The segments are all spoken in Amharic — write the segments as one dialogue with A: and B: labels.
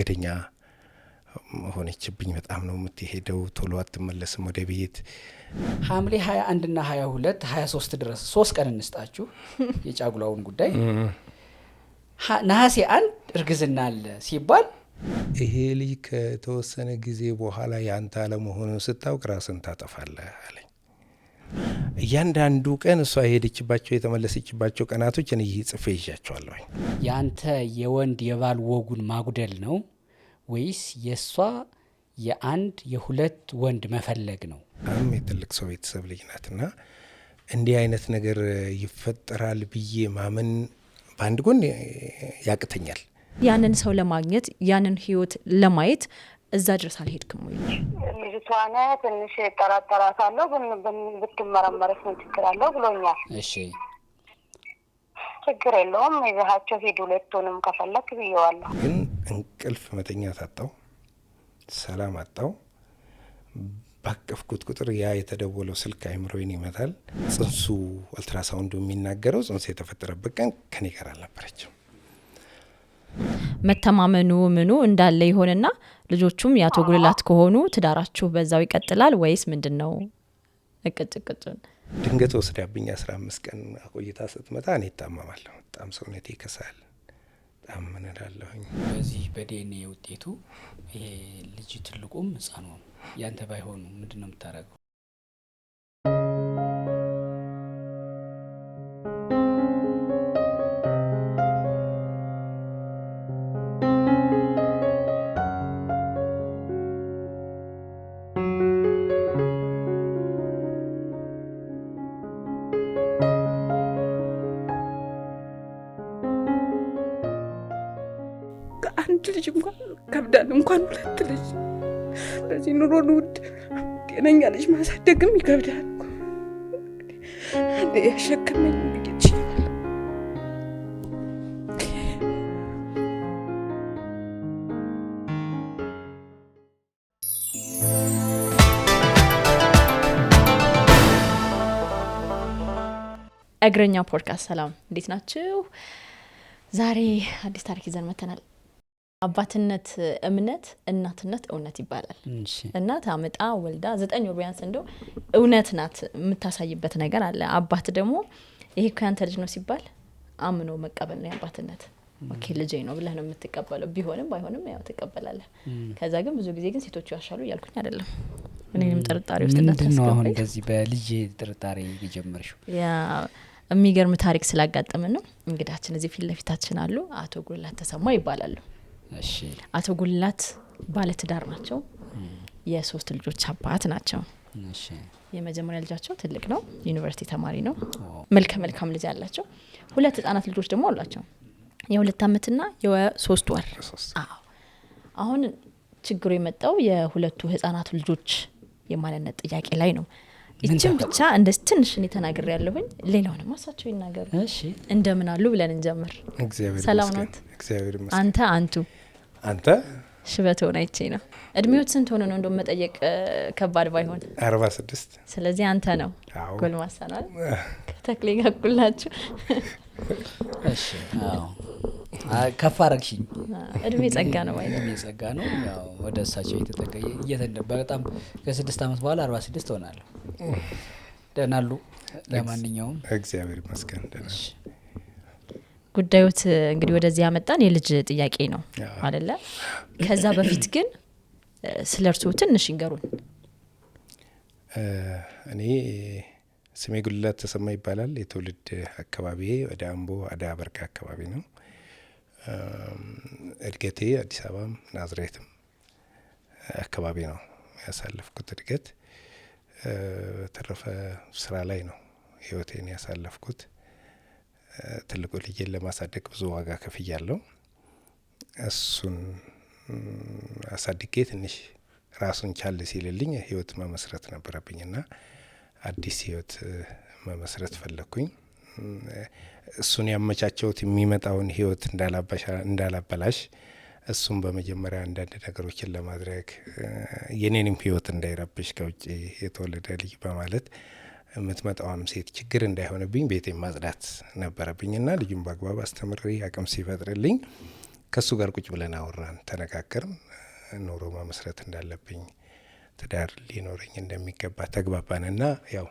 A: መንገደኛ ሆነችብኝ። በጣም ነው የምትሄደው፣ ቶሎ አትመለስም ወደ ቤት።
B: ሐምሌ 21 እና 22 23 ድረስ 3 ቀን እንስጣችሁ የጫጉላውን ጉዳይ። ነሐሴ 1 እርግዝና አለ ሲባል
A: ይሄ ልጅ ከተወሰነ ጊዜ በኋላ ያንተ አለመሆኑን ስታውቅ ራስን ታጠፋለህ አለኝ። እያንዳንዱ ቀን እሷ የሄደችባቸው የተመለሰችባቸው ቀናቶች እኔ ጽፌ ይዣቸዋለሁ።
B: ያንተ የወንድ የባል ወጉን ማጉደል ነው ወይስ የሷ የአንድ የሁለት ወንድ መፈለግ ነው?
A: በጣም የትልቅ ሰው ቤተሰብ ልጅ ናትና እንዲህ አይነት ነገር ይፈጠራል ብዬ ማመን በአንድ ጎን ያቅተኛል።
C: ያንን ሰው ለማግኘት ያንን ህይወት ለማየት እዛ ድረስ አልሄድክም ወይ?
D: ልጅቷን ትንሽ ጠራጠራታለሁ ብትመረመረስ ምን ችግር አለው ብሎኛል።
B: እሺ
D: ችግር የለውም ይዘሃቸው ሂድ ሁለቱንም ከፈለክ ብየዋለሁ።
A: ግን እንቅልፍ መተኛት አጣው፣ ሰላም አጣው። ባቀፍኩት ቁጥር ያ የተደወለው ስልክ አይምሮዬን ይመታል። ጽንሱ አልትራሳውንዱ የሚናገረው ጽንሱ የተፈጠረበት ቀን ከኔ ጋር አልነበረችም።
C: መተማመኑ ምኑ እንዳለ ይሆንና ልጆቹም ያቶ ጉልላት ከሆኑ ትዳራችሁ በዛው ይቀጥላል ወይስ ምንድነው? እቅጭቅጭን
A: ድንገት ወስዳብኝ 15 ቀን አቆይታ ስትመጣ እኔ እታመማለሁ። በጣም ሰውነቴ ይከሳል። በጣም ምን እላለሁኝ።
B: በዚህ በዲኤንኤ ውጤቱ ይሄ ልጅ ትልቁም ህፃኑ ያንተ ባይሆኑ ምንድነው የምታረገው?
E: አንድ ልጅ እንኳን ከብዳል፣ እንኳን ሁለት ልጅ በዚህ ኑሮ ውድ ጤነኛ ልጅ ማሳደግም ይከብዳል። አንዴ ያሸከመኝ ብቻ
C: እግረኛ ፖድካስት ሰላም፣ እንዴት ናችሁ? ዛሬ አዲስ ታሪክ ይዘን መተናል። አባትነት እምነት፣ እናትነት እውነት ይባላል። እናት አመጣ ወልዳ 9 ወር ቢያንስ እንደው እውነት ናት የምታሳይበት ነገር አለ። አባት ደግሞ ይሄ ካንተ ልጅ ነው ሲባል አምኖ መቀበል ነው አባትነት። ኦኬ ልጄ ነው ብለህ ነው የምትቀበለው። ቢሆንም ባይሆንም ያው ትቀበላለህ። ከዛ ግን ብዙ ጊዜ ግን ሴቶቹ ያሻሉ እያልኩኝ አይደለም። እኔም ጥርጣሬ ውስጥ
B: ምንድነው አሁን እንደዚህ በልጅ ጥርጣሬ የጀመርሽው?
C: ያ የሚገርም ታሪክ ስላጋጠመን ነው። እንግዳችን እዚህ ፊት ለፊታችን አሉ። አቶ ጉልላት ተሰማ ይባላሉ።
B: እሺ
C: አቶ ጉልላት ባለ ትዳር ናቸው። የ3 ልጆች አባት ናቸው።
B: እሺ
C: የመጀመሪያ ልጃቸው ትልቅ ነው፣ ዩኒቨርሲቲ ተማሪ ነው። መልካም ልጅ ያላቸው 2 ህፃናት ልጆች ደግሞ አሏቸው። የ2 አመትና የ3 ወር። አዎ አሁን ችግሩ የመጣው የሁለቱ ህፃናት ልጆች የማንነት ጥያቄ ላይ ነው። እቺም ብቻ እንደ ትንሽ እኔ ተናግሬ ያለሁኝ፣ ሌላውንም ማሳቸው ይናገሩ።
B: እሺ
C: እንደምን አሉ ብለን እንጀምር።
A: እግዚአብሔር
C: ሰላም ነው።
A: እግዚአብሔር ይመስገን።
C: አንተ ሽበት ሆነ አይቼ ነው። እድሜዎት ስንት ሆነ ነው እንደው መጠየቅ ከባድ ባይሆን?
A: 46።
C: ስለዚህ አንተ ነው ጎልማሳ ነው ከተክሌ ጋር እኩል ናችሁ።
B: እሺ አዎ ከፍ አረግሽኝ።
C: እድሜ ጸጋ ነው ማለት
B: እድሜ ጸጋ ነው። ያው ወደ እሳቸው እየተጠቀየ በጣም ከ6 አመት በኋላ 46 ሆናለሁ። ደህና አሉ? ለማንኛውም
A: እግዚአብሔር ይመስገን ደህና።
C: ጉዳዮት እንግዲህ ወደዚህ ያመጣን የልጅ ጥያቄ ነው አይደለ? ከዛ በፊት ግን ስለርሱ ትንሽ ይንገሩን።
A: እኔ ስሜ ጉልላት ተሰማ ይባላል። የትውልድ አካባቢ ወደ አምቦ አዳ በርጋ አካባቢ ነው። እድገቴ አዲስ አበባም ናዝሬትም አካባቢ ነው ያሳለፍኩት እድገት። ተረፈ ስራ ላይ ነው ህይወቴን ያሳለፍኩት። ትልቁ ልጄን ለማሳደግ ብዙ ዋጋ ከፍያለሁ። እሱን አሳድጌ ትንሽ ራሱን ቻል ሲልልኝ ህይወት መመስረት ነበረብኝና አዲስ ህይወት መመስረት ፈለኩኝ። እሱን ያመቻቸውት የሚመጣውን ህይወት እንዳላበላሽ እሱም በመጀመሪያ አንዳንድ ነገሮችን ለማድረግ የኔንም ህይወት እንዳይረብሽ ከውጭ የተወለደ ልጅ በማለት የምትመጣውም ሴት ችግር እንዳይሆንብኝ ቤቴን ማጽዳት ነበረብኝና ልጁን በአግባብ አስተምሬ አቅም ሲፈጥርልኝ ከሱ ጋር ቁጭ ብለን አወራን፣ ተነጋገርን። ኑሮ መመስረት እንዳለብኝ ትዳር ሊኖረኝ እንደሚገባ ተግባባንና ያው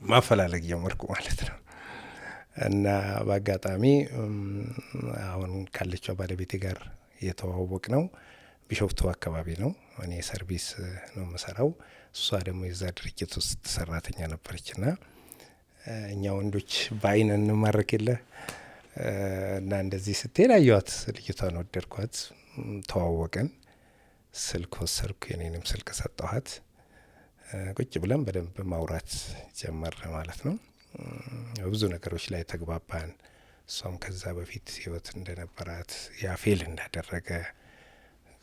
A: ማፈላለግ ጀመርኩ ማለት ነው። እና በአጋጣሚ አሁን ካለችው ባለቤቴ ጋር የተዋወቅ ነው ቢሾፍቱ አካባቢ ነው። እኔ ሰርቪስ ነው የምሰራው፣ እሷ ደግሞ የዛ ድርጅት ውስጥ ሰራተኛ ነበረችና እኛ ወንዶች በአይን እንማረክ የለ እና እንደዚህ ስትሄድ አየኋት፣ ልጅቷን ወደድኳት፣ ተዋወቅን። ስልክ ወሰድኩ፣ የኔንም ስልክ ሰጠኋት። ቁጭ ብለን በደንብ ማውራት ጀመር ማለት ነው። ብዙ ነገሮች ላይ ተግባባን። እሷም ከዛ በፊት ህይወት እንደነበራት ያፌል እንዳደረገ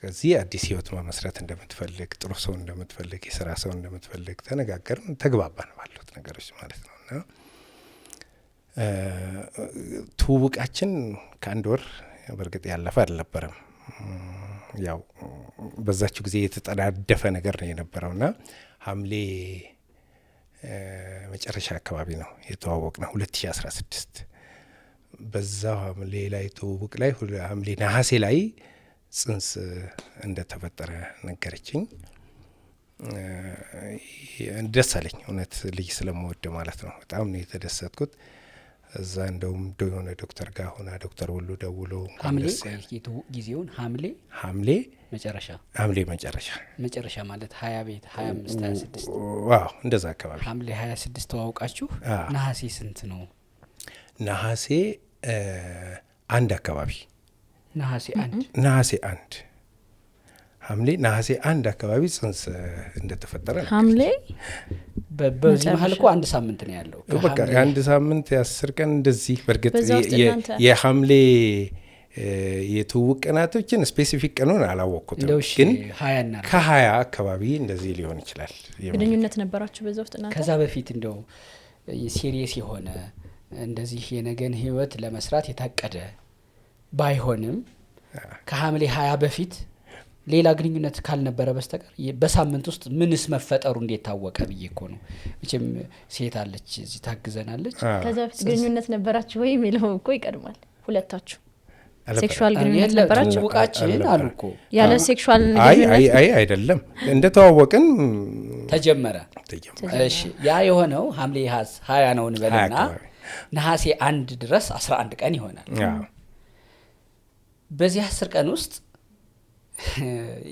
A: ከዚህ አዲስ ህይወት መመስረት እንደምትፈልግ፣ ጥሩ ሰው እንደምትፈልግ፣ የስራ ሰው እንደምትፈልግ ተነጋገርን፣ ተግባባን ባሉት ነገሮች ማለት ነው። እና ትውውቃችን ከአንድ ወር በእርግጥ ያለፈ አልነበረም። ያው በዛችው ጊዜ የተጠዳደፈ ነገር ነው የነበረው እና ሐምሌ መጨረሻ አካባቢ ነው የተዋወቅ ነው 2016 በዛው ሐምሌ ላይ ትውውቅ ላይ ሐምሌ ነሐሴ ላይ ጽንስ እንደተፈጠረ ነገረችኝ። ደስ አለኝ፣ እውነት ልጅ ስለምወድ ማለት ነው። በጣም ነው የተደሰትኩት። እዛ እንደውም የሆነ ዶክተር ጋር ሆና ዶክተር ሁሉ ደውሎ
B: ጊዜውን ሐምሌ መጨረሻ ማለት 20 ቤት 25 26
A: ዋው እንደዛ አካባቢ
B: ሐምሌ 26 ተዋውቃችሁ ነሐሴ ስንት ነው?
A: ነሐሴ አንድ አካባቢ ነሐሴ አንድ ሐምሌ ነሐሴ አንድ አካባቢ ጽንስ እንደተፈጠረ ነው።
C: ሐምሌ
B: በዚህ መሀል እኮ አንድ ሳምንት ነው ያለው።
A: በቃ አንድ ሳምንት የ10 ቀን እንደዚህ። በእርግጥ የሐምሌ የትውውቅ ቀናቶችን ስፔሲፊክ ቀኑን አላወቅኩትም፣ ግን ከ20 አካባቢ እንደዚህ ሊሆን ይችላል።
C: ግንኙነት ነበራችሁ በዛ ውስጥ እናንተ?
B: ከዛ በፊት እንደው ሲሪየስ የሆነ እንደዚህ የነገን ህይወት ለመስራት የታቀደ ባይሆንም ከሐምሌ 20 በፊት ሌላ ግንኙነት ካልነበረ በስተቀር በሳምንት ውስጥ ምንስ መፈጠሩ እንዴት ታወቀ ብዬ እኮ ነው። መቼም ሴት አለች እዚህ ታግዘናለች።
C: ከዛ በፊት ግንኙነት ነበራችሁ ወይ የሚለው እኮ ይቀድማል። ሁለታችሁ ሴክሹዋል ግንኙነት ነበራችሁ?
B: ወቃችን አሉ እኮ
C: ያለ ሴክሹዋል ግንኙነት
A: አይደለም እንደተዋወቅን
B: ተጀመረ። እሺ ያ የሆነው ሐምሌ 20 ነው እንበልና ነሐሴ 1 ድረስ 11 ቀን ይሆናል። በዚህ 10 ቀን ውስጥ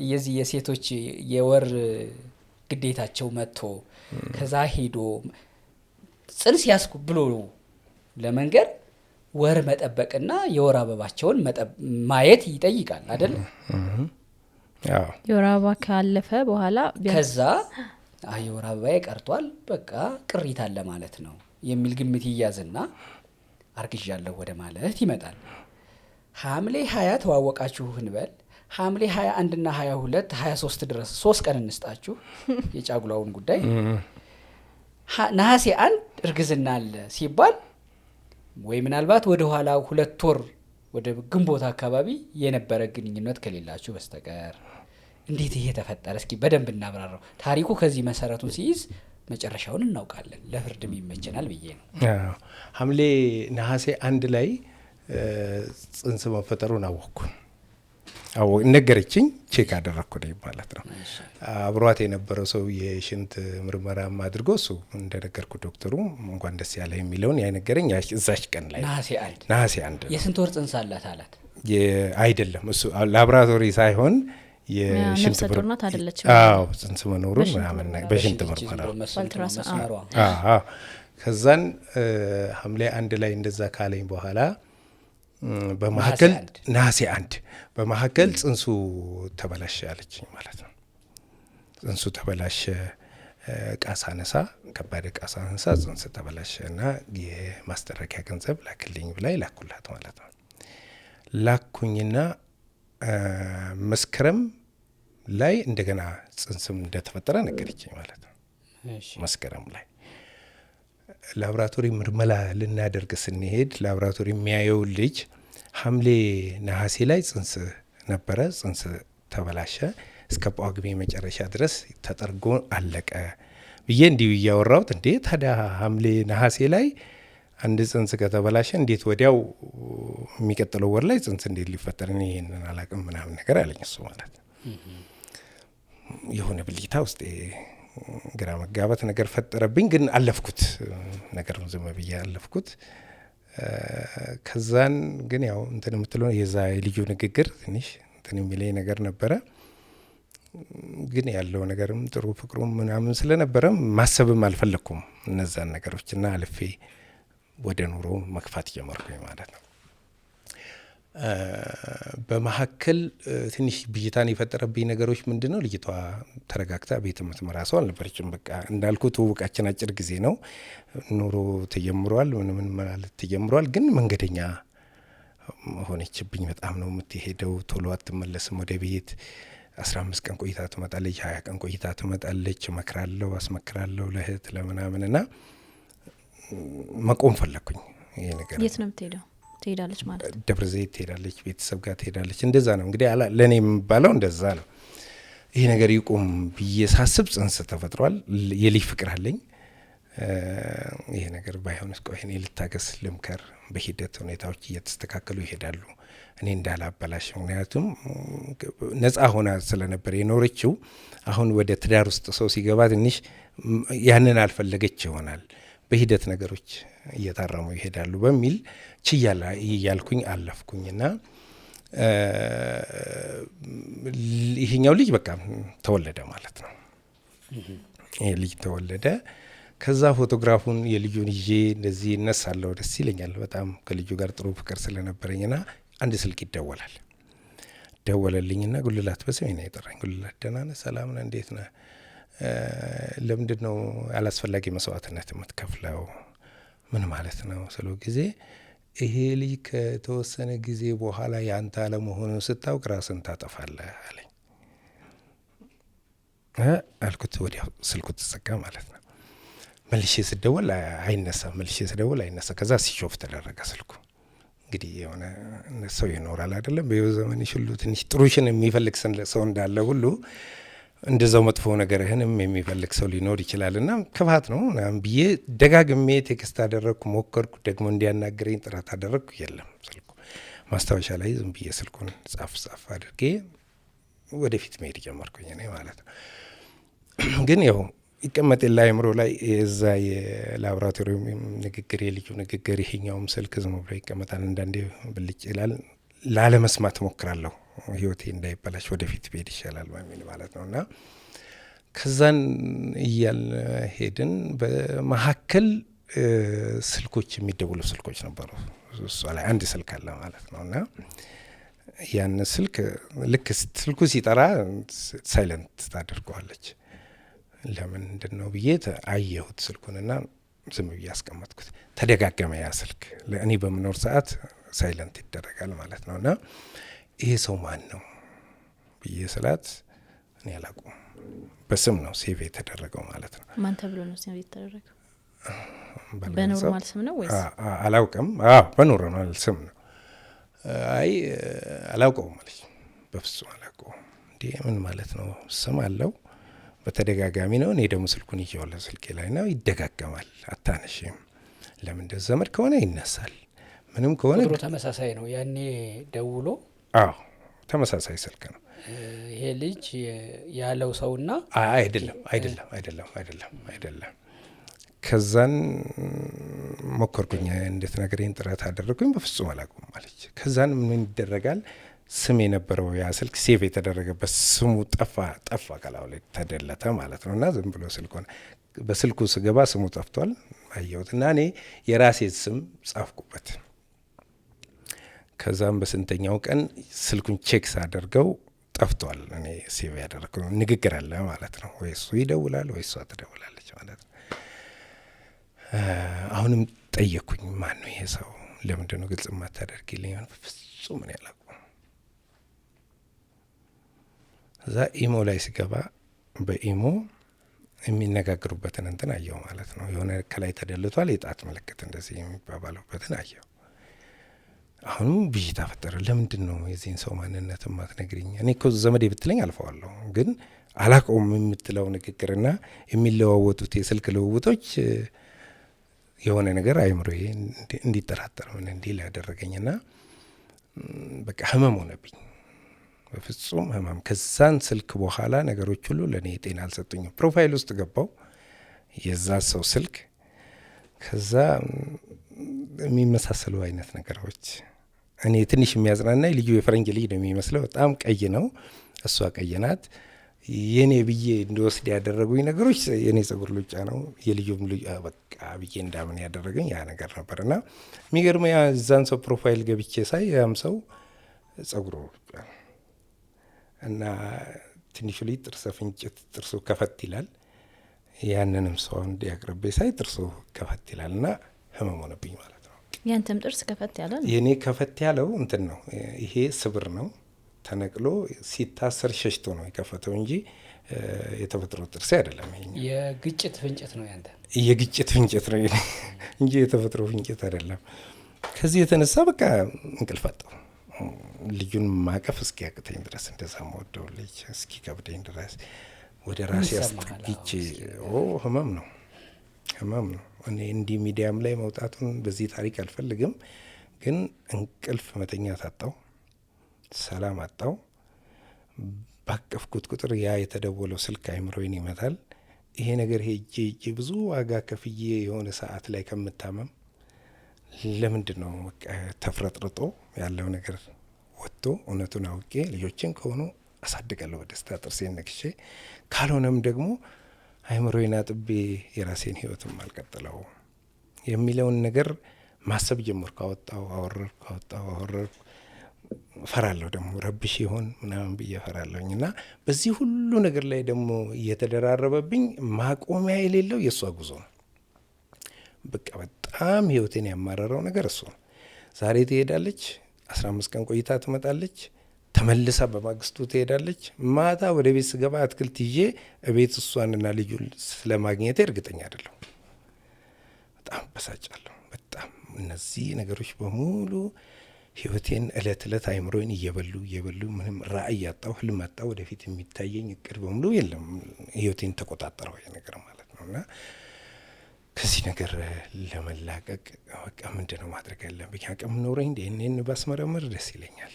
B: የዚህ የሴቶች የወር ግዴታቸው መጥቶ ከዛ ሄዶ ጽንስ ያስኩ ብሎ ለመንገር ወር መጠበቅና የወር አበባቸውን ማየት ይጠይቃል አይደል?
C: የወር አበባ ካለፈ በኋላ
B: ከዛ የወር አበባዬ ቀርቷል፣ በቃ ቅሪት አለ ማለት ነው የሚል ግምት ይያዝና አርግዣለሁ ወደ ማለት ይመጣል። ሐምሌ 20 ተዋወቃችሁ እንበል። ሐምሌ 21 እና 22 23 ድረስ 3 ቀን እንስጣችሁ የጫጉላውን ጉዳይ። ነሐሴ 1 እርግዝና አለ ሲባል ወይ ምናልባት ወደ ኋላ 2 ወር ወደ ግንቦት አካባቢ የነበረ ግንኙነት ከሌላችሁ በስተቀር እንዴት ይሄ ተፈጠረ? እስኪ በደንብ እናብራራው። ታሪኩ ከዚህ መሰረቱን ሲይዝ መጨረሻውን እናውቃለን፣ ለፍርድም ይመቸናል ብዬ ነው።
A: ሐምሌ ነሐሴ 1 ላይ ጽንስ መፈጠሩን አወቅኩ። ነገረችኝ፣ ቼክ አደረግኩ ነው ማለት ነው። አብሯት የነበረው ሰው የሽንት ምርመራም አድርጎ እሱ እንደነገርኩ ዶክተሩ እንኳን ደስ ያለ የሚለውን ያነገረኝ እዛች ቀን ላይ ነሐሴ 1
B: የስንት ወር ጽንስ አላት አላት?
A: አይደለም እሱ ላቦራቶሪ ሳይሆን የሽንት
C: ምርመራ አይደለች።
A: ጽንስ መኖሩን ምናምን በሽንት ምርመራ ከዛን ሐምሌ 1 ላይ እንደዛ ካለኝ በኋላ በመሐከል ነሐሴ 1 በመሐከል ጽንሱ ተበላሸ አለችኝ ማለት ነው። ጽንሱ ተበላሸ፣ እቃ ሳነሳ ከባድ እቃ ሳነሳ ጽንስ ተበላሸ እና የማስጠረቂያ ገንዘብ ላክልኝ ብላይ ላኩላት ማለት ነው። ላኩኝና መስከረም ላይ እንደገና ጽንስም እንደተፈጠረ ነገረችኝ ማለት ነው። መስከረም ላይ ላቦራቶሪ ምርመራ ልናደርግ ስንሄድ ላቦራቶሪ የሚያየው ልጅ ሐምሌ ነሐሴ ላይ ጽንስ ነበረ፣ ጽንስ ተበላሸ፣ እስከ ጳጉሜ መጨረሻ ድረስ ተጠርጎ አለቀ ብዬ እንዲሁ እያወራሁት፣ እንዴ ታዲያ ሐምሌ ነሐሴ ላይ አንድ ጽንስ ከተበላሸ እንዴት ወዲያው የሚቀጥለው ወር ላይ ጽንስ እንዴት ሊፈጠር እኔ ይሄንን አላቅም ምናምን ነገር አለኝ እሱ ማለት ነው። የሆነ ብልጭታ ውስጥ ግራ መጋባት ነገር ፈጠረብኝ። ግን አለፍኩት፣ ነገሩን ዝም ብዬ አለፍኩት። ከዛን ግን ያው እንትን የምትለው የዛ የልጁ ንግግር ትንሽ እንትን የሚለኝ ነገር ነበረ። ግን ያለው ነገርም ጥሩ ፍቅሩም ምናምን ስለነበረ ማሰብም አልፈለኩም እነዛን ነገሮች እና አልፌ ወደ ኑሮ መግፋት ጀመርኩኝ ማለት ነው። በመሀከል ትንሽ ብይታን የፈጠረብኝ ነገሮች ምንድነው? ልጅቷ ተረጋግታ ቤት የምትመራ ሰው አልነበረችም። በቃ እንዳልኩት ትውውቃችን አጭር ጊዜ ነው። ኑሮ ተጀምሯል፣ ምን ማለት ተጀምሯል። ግን መንገደኛ ሆነችብኝ። በጣም ነው የምትሄደው፣ ቶሎ አትመለስም ወደ ቤት። 15 ቀን ቆይታ ትመጣለች፣ 20 ቀን ቆይታ ትመጣለች። እመክራለሁ፣ አስመክራለሁ ለእህት ለምናምን እና መቆም ፈለኩኝ። ይሄ ነገር
C: የት ነው የምትሄደው? ትሄዳለች ማለት
A: ደብረ ዘይት ትሄዳለች፣ ቤተሰብ ጋር ትሄዳለች። እንደዛ ነው እንግዲህ ለእኔ የሚባለው እንደዛ ነው። ይሄ ነገር ይቁም ብዬ ሳስብ ጽንስ ተፈጥሯል። የልጅ ፍቅር አለኝ። ይሄ ነገር ባይሆንስ ቆይ እኔ ልታገስ፣ ልምከር። በሂደት ሁኔታዎች እየተስተካከሉ ይሄዳሉ። እኔ እንዳላበላሽ፣ ምክንያቱም ነፃ ሆና ስለነበር የኖረችው። አሁን ወደ ትዳር ውስጥ ሰው ሲገባ ትንሽ ያንን አልፈለገች ይሆናል። በሂደት ነገሮች እየታረሙ ይሄዳሉ በሚል ችያላ እያልኩኝ አለፍኩኝና ይሄኛው ልጅ በቃ ተወለደ ማለት ነው። ይሄ ልጅ ተወለደ። ከዛ ፎቶግራፉን የልጁን ይዤ እንደዚህ እነሳለሁ፣ ደስ ይለኛል በጣም ከልጁ ጋር ጥሩ ፍቅር ስለነበረኝና አንድ ስልክ ይደወላል። ደወለልኝና ጉልላት በስሜ ነው የጠራኝ። ጉልላት ደህና ነህ? ሰላም ነህ? እንዴት ነህ? ለምንድን ነው አላስፈላጊ መስዋዕትነት የምትከፍለው? ምን ማለት ነው ስለው ጊዜ ይሄ ልጅ ከተወሰነ ጊዜ በኋላ ያንተ አለመሆኑን ስታውቅ ራስን ታጠፋለህ አለኝ። አልኩት። ወዲያው ስልኩ ተዘጋ ማለት ነው። መልሼ ስደውል አይነሳም፣ መልሼ ስደውል አይነሳ። ከዛ ሲሾፍ ተደረገ ስልኩ። እንግዲህ የሆነ ሰው ይኖራል አይደለም በህይወት ዘመን ሁሉ ትንሽ ጥሩሽን የሚፈልግ ሰው እንዳለ ሁሉ እንደዛው መጥፎ ነገርህንም የሚፈልግ ሰው ሊኖር ይችላልና ክፋት ነው ምናምን ብዬ ደጋግሜ ቴክስት አደረግኩ፣ ሞከርኩ፣ ደግሞ እንዲያናገረኝ ጥረት አደረግኩ። የለም ስልኩ። ማስታወሻ ላይ ዝም ብዬ ስልኩን ጻፍ አድርጌ ወደፊት መሄድ ጀመርኩኝ እኔ ማለት ነው። ግን ያው ይቀመጥ የለ አእምሮ ላይ የዛ የላቦራቶሪ ንግግር፣ የልጁ ንግግር፣ ይሄኛውም ስልክ ዝም ብሎ ይቀመጣል። አንዳንዴ ብልጭ ይላል። ላለመስማት ሞክራለሁ፣ ህይወቴ እንዳይበላሽ ወደፊት ብሄድ ይሻላል በሚል ማለት ነው። እና ከዛን እያል ሄድን። በመሀከል ስልኮች፣ የሚደውሉ ስልኮች ነበሩ። እሷ ላይ አንድ ስልክ አለ ማለት ነው። እና ያን ስልክ ልክ ስልኩ ሲጠራ ሳይለንት ታደርገዋለች። ለምንድን ነው ብዬ አየሁት ስልኩንና ዝም ብዬ አስቀመጥኩት። ተደጋገመ ያ ስልክ። ለእኔ በምኖር ሰዓት ሳይለንት ይደረጋል ማለት ነው። እና ይሄ ሰው ማን ነው ብዬ ስላት እኔ አላውቅም። በስም ነው ሴቭ የተደረገው ማለት ነው።
C: ማን ተብሎ ነው ሴቭ የተደረገው? በኖርማል ስም ነው ወይስ?
A: አላውቅም። በኖርማል ስም ነው። አይ አላውቀውም አለች። በፍጹም አላውቀውም። እንዴ ምን ማለት ነው? ስም አለው፣ በተደጋጋሚ ነው። እኔ ደግሞ ስልኩን ይዤዋለሁ ስልኬ ላይ ነው። ይደጋገማል፣ አታነሽም። ለምን እንደዚህ ዘመድ ከሆነ ይነሳል፣ ምንም ከሆነ
B: ቁጥሩ ተመሳሳይ ነው። ያኔ ደውሎ
A: ተመሳሳይ ስልክ ነው።
B: ይሄ ልጅ ያለው ሰውና አይደለም። ከዛን ሞከርኩኝ፣ እንድትነግረኝ ጥረት አደረግኩኝ። በፍጹም አላውቅም አለች። ከዛን ምን ይደረጋል? ስም የነበረው ያ ስልክ ሴቭ የተደረገበት ስሙ ጠፋ ከላው ላይ ተደለተ ማለት ነው። እና ዝም ብሎ ስልክ ሆነ። በስልኩ ስገባ ስሙ ጠፍቷል አየሁት። እና እኔ የራሴ ስም ጻፍኩበት። ከዛም በስንተኛው ቀን ስልኩን ቼክ ሳደርገው ጠፍቷል። እኔ ሴቭ ያደረግኩ ንግግር አለ ማለት ነው። ወይ እሱ ይደውላል ወይ እሷ ትደውላለች ማለት ነው። አሁንም ጠየቅኩኝ፣ ማን ነው ይሄ ሰው? ለምንድን ነው ግልጽ የማታደርጊልኝ? ፍጹም እኔ አላውቅም። እዛ ኢሞ ላይ ሲገባ በኢሞ የሚነጋገሩበትን እንትን አየው ማለት ነው። የሆነ ከላይ ተደልቷል፣ የጣት ምልክት እንደዚህ የሚባባሉበትን አየው። አሁንም ብዥታ ፈጠረ። ለምንድን ነው የዚህን ሰው ማንነት ማትነግሪኝ? እኔ እኮ ዘመዴ ብትለኝ አልፈዋለሁ፣ ግን አላውቀውም የምትለው ንግግርና የሚለዋወጡት የስልክ ልውውጦች
A: የሆነ ነገር አይምሮዬ እንዲጠራጠር ምን እንዲል ያደረገኝና በቃ ህመም ሆነብኝ፣ በፍጹም ህመም። ከዛን ስልክ በኋላ ነገሮች ሁሉ ለእኔ ጤና አልሰጡኝም። ፕሮፋይል ውስጥ ገባው የዛ ሰው ስልክ። ከዛ የሚመሳሰሉ አይነት ነገሮች እኔ ትንሽ የሚያጽናናኝ ልዩ የፈረንጅ ልጅ ነው የሚመስለው፣ በጣም ቀይ ነው፣ እሷ ቀይ ናት። የኔ ብዬ እንዲወስድ ያደረጉኝ ነገሮች የኔ ጸጉር ሉጫ ነው፣ የልዩም በቃ ብዬ እንዳምን ያደረገኝ ያ ነገር ነበር። እና የሚገርመው እዛን ሰው ፕሮፋይል ገብቼ ሳይ ያም ሰው ጸጉሩ ሉጫ ነው እና ትንሹ ልጅ ጥርሰ ፍንጭት ጥርሱ ከፈት ይላል። ያንንም ሰው እንዲያቅርቤ ሳይ ጥርሱ ከፈት ይላል እና ህመም ሆነብኝ ማለት ነው።
C: ያንተም ጥርስ ከፈት ያለ ነው?
A: የኔ ከፈት ያለው እንትን ነው፣ ይሄ ስብር ነው ተነቅሎ ሲታሰር ሸሽቶ ነው የከፈተው እንጂ የተፈጥሮ ጥርሴ አይደለም።
B: የግጭት ፍንጭት ነው ያንተ? የግጭት
A: ፍንጭት ነው እንጂ የተፈጥሮ ፍንጭት አይደለም። ከዚህ የተነሳ በቃ እንቅልፍ አጣሁ። ልጁን ማቀፍ እስኪያቅተኝ ድረስ እንደዛ መወደው ልጅ እስኪከብደኝ ድረስ ወደ ራሴ አስጠግቼ ህመም ነው። እኔ እንዲህ ሚዲያም ላይ መውጣቱን በዚህ ታሪክ አልፈልግም፣ ግን እንቅልፍ መተኛት አጣው፣ ሰላም አጣው። ባቀፍኩት ቁጥር ያ የተደወለው ስልክ አይምሮዬን ይመታል። ይሄ ነገር ሄጄ ብዙ ዋጋ ከፍዬ የሆነ ሰዓት ላይ ከምታመም ለምንድን ነው ተፍረጥርጦ ያለው ነገር ወጥቶ እውነቱን አውቄ ልጆችን ከሆኑ አሳድጋለሁ በደስታ ጥርሴን ነክሼ፣ ካልሆነም ደግሞ አይምሮዬን አጥቤ የራሴን ህይወትም አልቀጥለው የሚለውን ነገር ማሰብ ጀመርኩ። አወረድኩ። ፈራለሁ ደግሞ ረብሽ ይሆን ምናምን ብዬ ፈራለሁኝ። እና በዚህ ሁሉ ነገር ላይ ደግሞ እየተደራረበብኝ ማቆሚያ የሌለው የእሷ ጉዞ ነው። በቃ በጣም ህይወቴን ያማረረው ነገር እሱ ነው። ዛሬ ትሄዳለች፣ 15 ቀን ቆይታ ትመጣለች፣ ተመልሳ በማግስቱ ትሄዳለች። ማታ ወደ ቤት ስገባ አትክልት ይዤ እቤት እሷንና ልጁን ስለማግኘቴ እርግጠኛ አይደለሁ። በጣም በሳጫለሁ። በጣም እነዚህ ነገሮች በሙሉ ህይወቴን እለት እለት አይምሮዬን እየበሉ ምንም ራዕይ ያጣው፣ ህልም ያጣው፣ ወደፊት የሚታየኝ እቅድ በሙሉ የለም። ህይወቴን ተቆጣጠረው ነገር ማለት ነው። እና ከዚህ ነገር ለመላቀቅ በቃ ምንድን ነው ማድረግ ያለብኝ? አቅም ኖረኝ ይህንን ባስመረምር ደስ ይለኛል።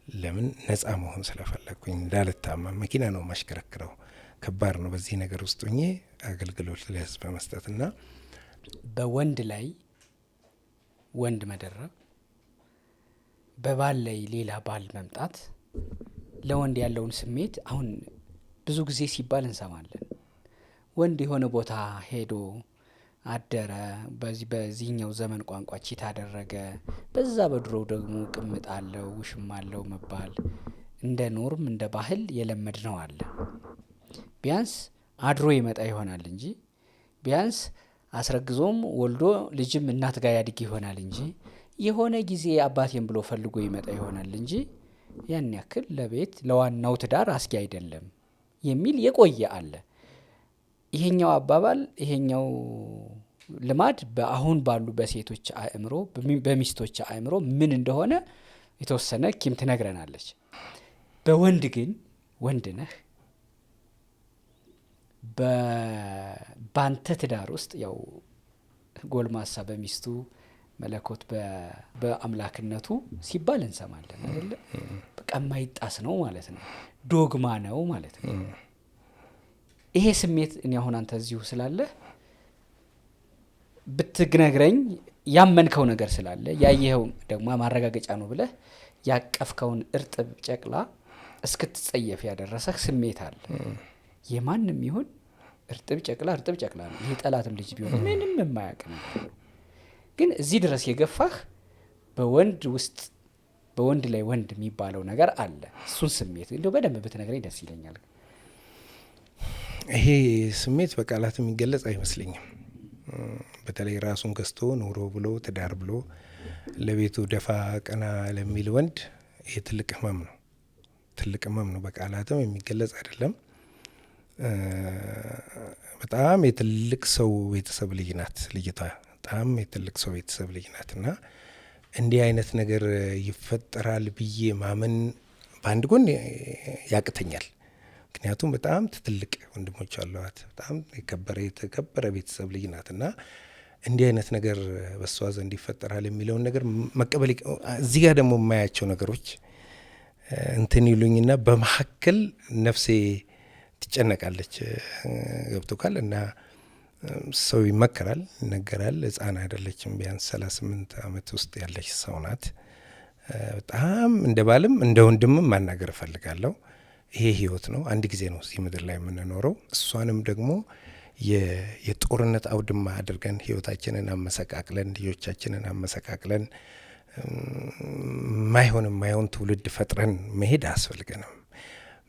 A: ለምን ነፃ መሆን ስለፈለግኩኝ፣ እንዳልታመም። መኪና ነው ማሽከረክረው፣ ከባድ ነው። በዚህ ነገር ውስጥ ሆኜ አገልግሎት ለህዝብ መስጠትና
B: በወንድ ላይ ወንድ መደረብ፣ በባል ላይ ሌላ ባል መምጣት፣ ለወንድ ያለውን ስሜት አሁን ብዙ ጊዜ ሲባል እንሰማለን። ወንድ የሆነ ቦታ ሄዶ አደረ፣ በዚህኛው ዘመን ቋንቋ ቺት አደረገ፣ በዛ በድሮው ደግሞ ቅምጥ አለው ውሽም አለው መባል እንደ ኖርም እንደ ባህል የለመድ ነው አለ። ቢያንስ አድሮ ይመጣ ይሆናል እንጂ፣ ቢያንስ አስረግዞም ወልዶ ልጅም እናት ጋር ያድግ ይሆናል እንጂ፣ የሆነ ጊዜ አባቴን ብሎ ፈልጎ ይመጣ ይሆናል እንጂ ያን ያክል ለቤት ለዋናው ትዳር አስጊ አይደለም የሚል የቆየ አለ። ይሄኛው አባባል ይሄኛው ልማድ በአሁን ባሉ በሴቶች አእምሮ በሚስቶች አእምሮ ምን እንደሆነ የተወሰነ ኪም ትነግረናለች። በወንድ ግን ወንድ ነህ፣ ባንተ ትዳር ውስጥ ያው ጎልማሳ በሚስቱ መለኮት በአምላክነቱ ሲባል እንሰማለን አይደለ? በቃ የማይጣስ ነው ማለት ነው፣ ዶግማ ነው ማለት ነው። ይሄ ስሜት እኔ አሁን አንተ እዚሁ ስላለህ ብትነግረኝ ያመንከው ነገር ስላለ ያየኸው ደግሞ ማረጋገጫ ነው ብለህ ያቀፍከውን እርጥብ ጨቅላ እስክትጸየፍ ያደረሰህ ስሜት አለ። የማንም ይሁን እርጥብ ጨቅላ ነው። ይሄ ጠላትም ልጅ ቢሆን ምንም የማያውቅ ነው። ግን እዚህ ድረስ የገፋህ በወንድ ውስጥ በወንድ ላይ ወንድ የሚባለው ነገር አለ። እሱን ስሜት እንደው በደንብ ብትነግረኝ ደስ ይለኛል።
A: ይሄ ስሜት በቃላት የሚገለጽ አይመስለኝም። በተለይ ራሱን ገዝቶ ኑሮ ብሎ ትዳር ብሎ ለቤቱ ደፋ ቀና ለሚል ወንድ ይሄ ትልቅ ህመም ነው። በቃላትም የሚገለጽ አይደለም። በጣም የትልቅ ሰው ቤተሰብ ልጅ ናት ልጅቷ። በጣም የትልቅ ሰው ቤተሰብ ልጅ ናት እና እንዲህ አይነት ነገር ይፈጠራል ብዬ ማመን በአንድ ጎን ያቅተኛል። ምክንያቱም በጣም ትልቅ ወንድሞች አሏት። በጣም የተከበረ ቤተሰብ ልጅ ናት እና እንዲህ አይነት ነገር በሷ ዘንድ ይፈጠራል የሚለውን ነገር መቀበል እዚህ ጋር ደግሞ የማያቸው ነገሮች እንትን ይሉኝና በመሀከል ነፍሴ ትጨነቃለች። ገብቶካል። እና ሰው ይመከራል፣ ይነገራል። ህፃን አይደለችም። ቢያንስ 38 ዓመት ውስጥ ያለች ሰው ናት። በጣም እንደ ባልም እንደ ወንድምም ማናገር እፈልጋለሁ። ይሄ ህይወት ነው፣ አንድ ጊዜ ነው እዚህ ምድር ላይ የምንኖረው። እሷንም ደግሞ የጦርነት አውድማ አድርገን ህይወታችንን አመሰቃቅለን ልጆቻችንን አመሰቃቅለን ማይሆን ትውልድ ፈጥረን መሄድ አያስፈልገንም።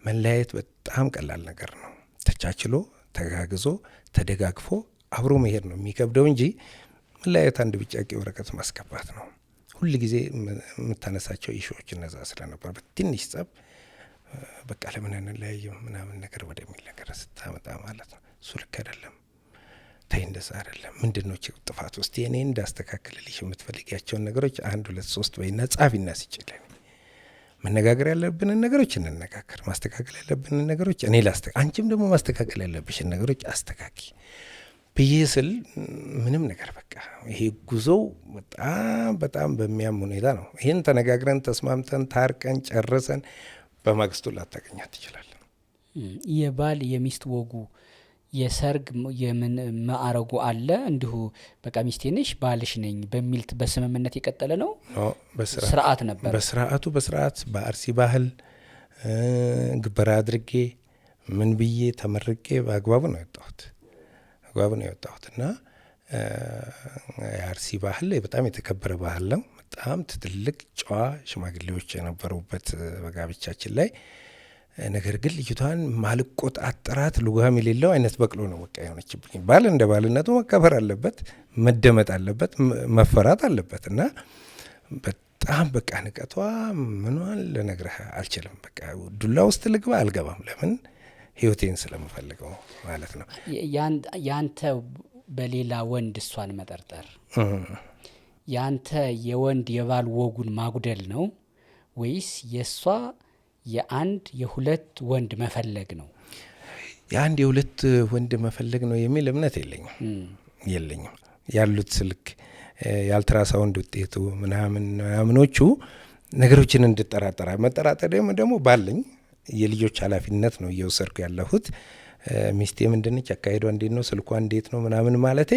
A: መለያየት በጣም ቀላል ነገር ነው። ተቻችሎ ተጋግዞ ተደጋግፎ አብሮ መሄድ ነው የሚከብደው እንጂ መለያየት አንድ ብጫቂ ወረቀት ማስገባት ነው። ሁል ጊዜ የምታነሳቸው ኢሹዎች እነዛ ስለነበር በትንሽ ጸብ በቃ ለምን እንለያየው ምናምን ነገር ወደሚል ነገር ስታመጣ ማለት ነው። እሱ ልክ አይደለም። ተይ እንደዛ አይደለም። ምንድነው ጥፋት ውስጥ የኔ እንዳስተካክልልሽ የምትፈልጊያቸውን ነገሮች 1 2 3 በይና ጻፊና ስጭልኝ። መነጋገር ያለብንን ነገሮች እንነጋገር፣ ማስተካከል ያለብንን ነገሮች እኔ ላስተካክል፣ አንቺም ደግሞ ማስተካከል ያለብሽን ነገሮች አስተካኪ ብዬ ስል ምንም ነገር በቃ ይሄ ጉዞው በጣም በሚያም ሁኔታ ነው። ይሄን ተነጋግረን ተስማምተን ታርቀን ጨርሰን በማግስቱ ላታገኛት ትችላለን።
B: የባል የሚስት ወጉ የሰርግ የምን ማዕረጉ አለ እንዲሁ በቃ ሚስቴ ነሽ ባልሽ ነኝ በሚል በስምምነት የቀጠለ ነው? ስርዓት ነበር። በስርዓት በአርሲ ባህል ግብር አድርጌ ምን ብዬ ተመርቄ በአግባቡ ነው የወጣሁት እና የአርሲ ባህል በጣም የተከበረ ባህል ነው። በጣም ትልቅ ጨዋ ሽማግሌዎች የነበሩበት በጋብቻችን ላይ። ነገር ግን ልጅቷን ማልቆጣጠራት ልጓም የሌለው አይነት በቅሎ ነው በቃ የሆነችብኝ። ባል እንደ ባልነቱ መከበር አለበት፣ መደመጥ አለበት፣ መፈራት አለበት እና በጣም በቃ ንቀቷ ምኗን ልነግርህ አልችልም። በቃ ዱላ ውስጥ ልግባ አልገባም። ለምን ህይወቴን ስለምፈልገው ማለት ነው። ያንተ በሌላ ወንድ እሷን መጠርጠር ያንተ የወንድ የባል ወጉን ማጉደል ነው ወይስ የሷ የአንድ የሁለት ወንድ መፈለግ ነው?
A: የአንድ የሁለት ወንድ መፈለግ ነው የሚል እምነት የለኝም። ያሉት ስልክ የአልትራሳውንድ ውጤቱ ምናምኖቹ ነገሮችን እንድጠራጠራ መጠራጠር ደግሞ ባለኝ የልጆች ኃላፊነት ነው እየወሰድኩ ያለሁት። ሚስቴ ምንድነች፣ አካሄዷ እንዴት ነው፣ ስልኳ እንዴት ነው ምናምን ማለቴ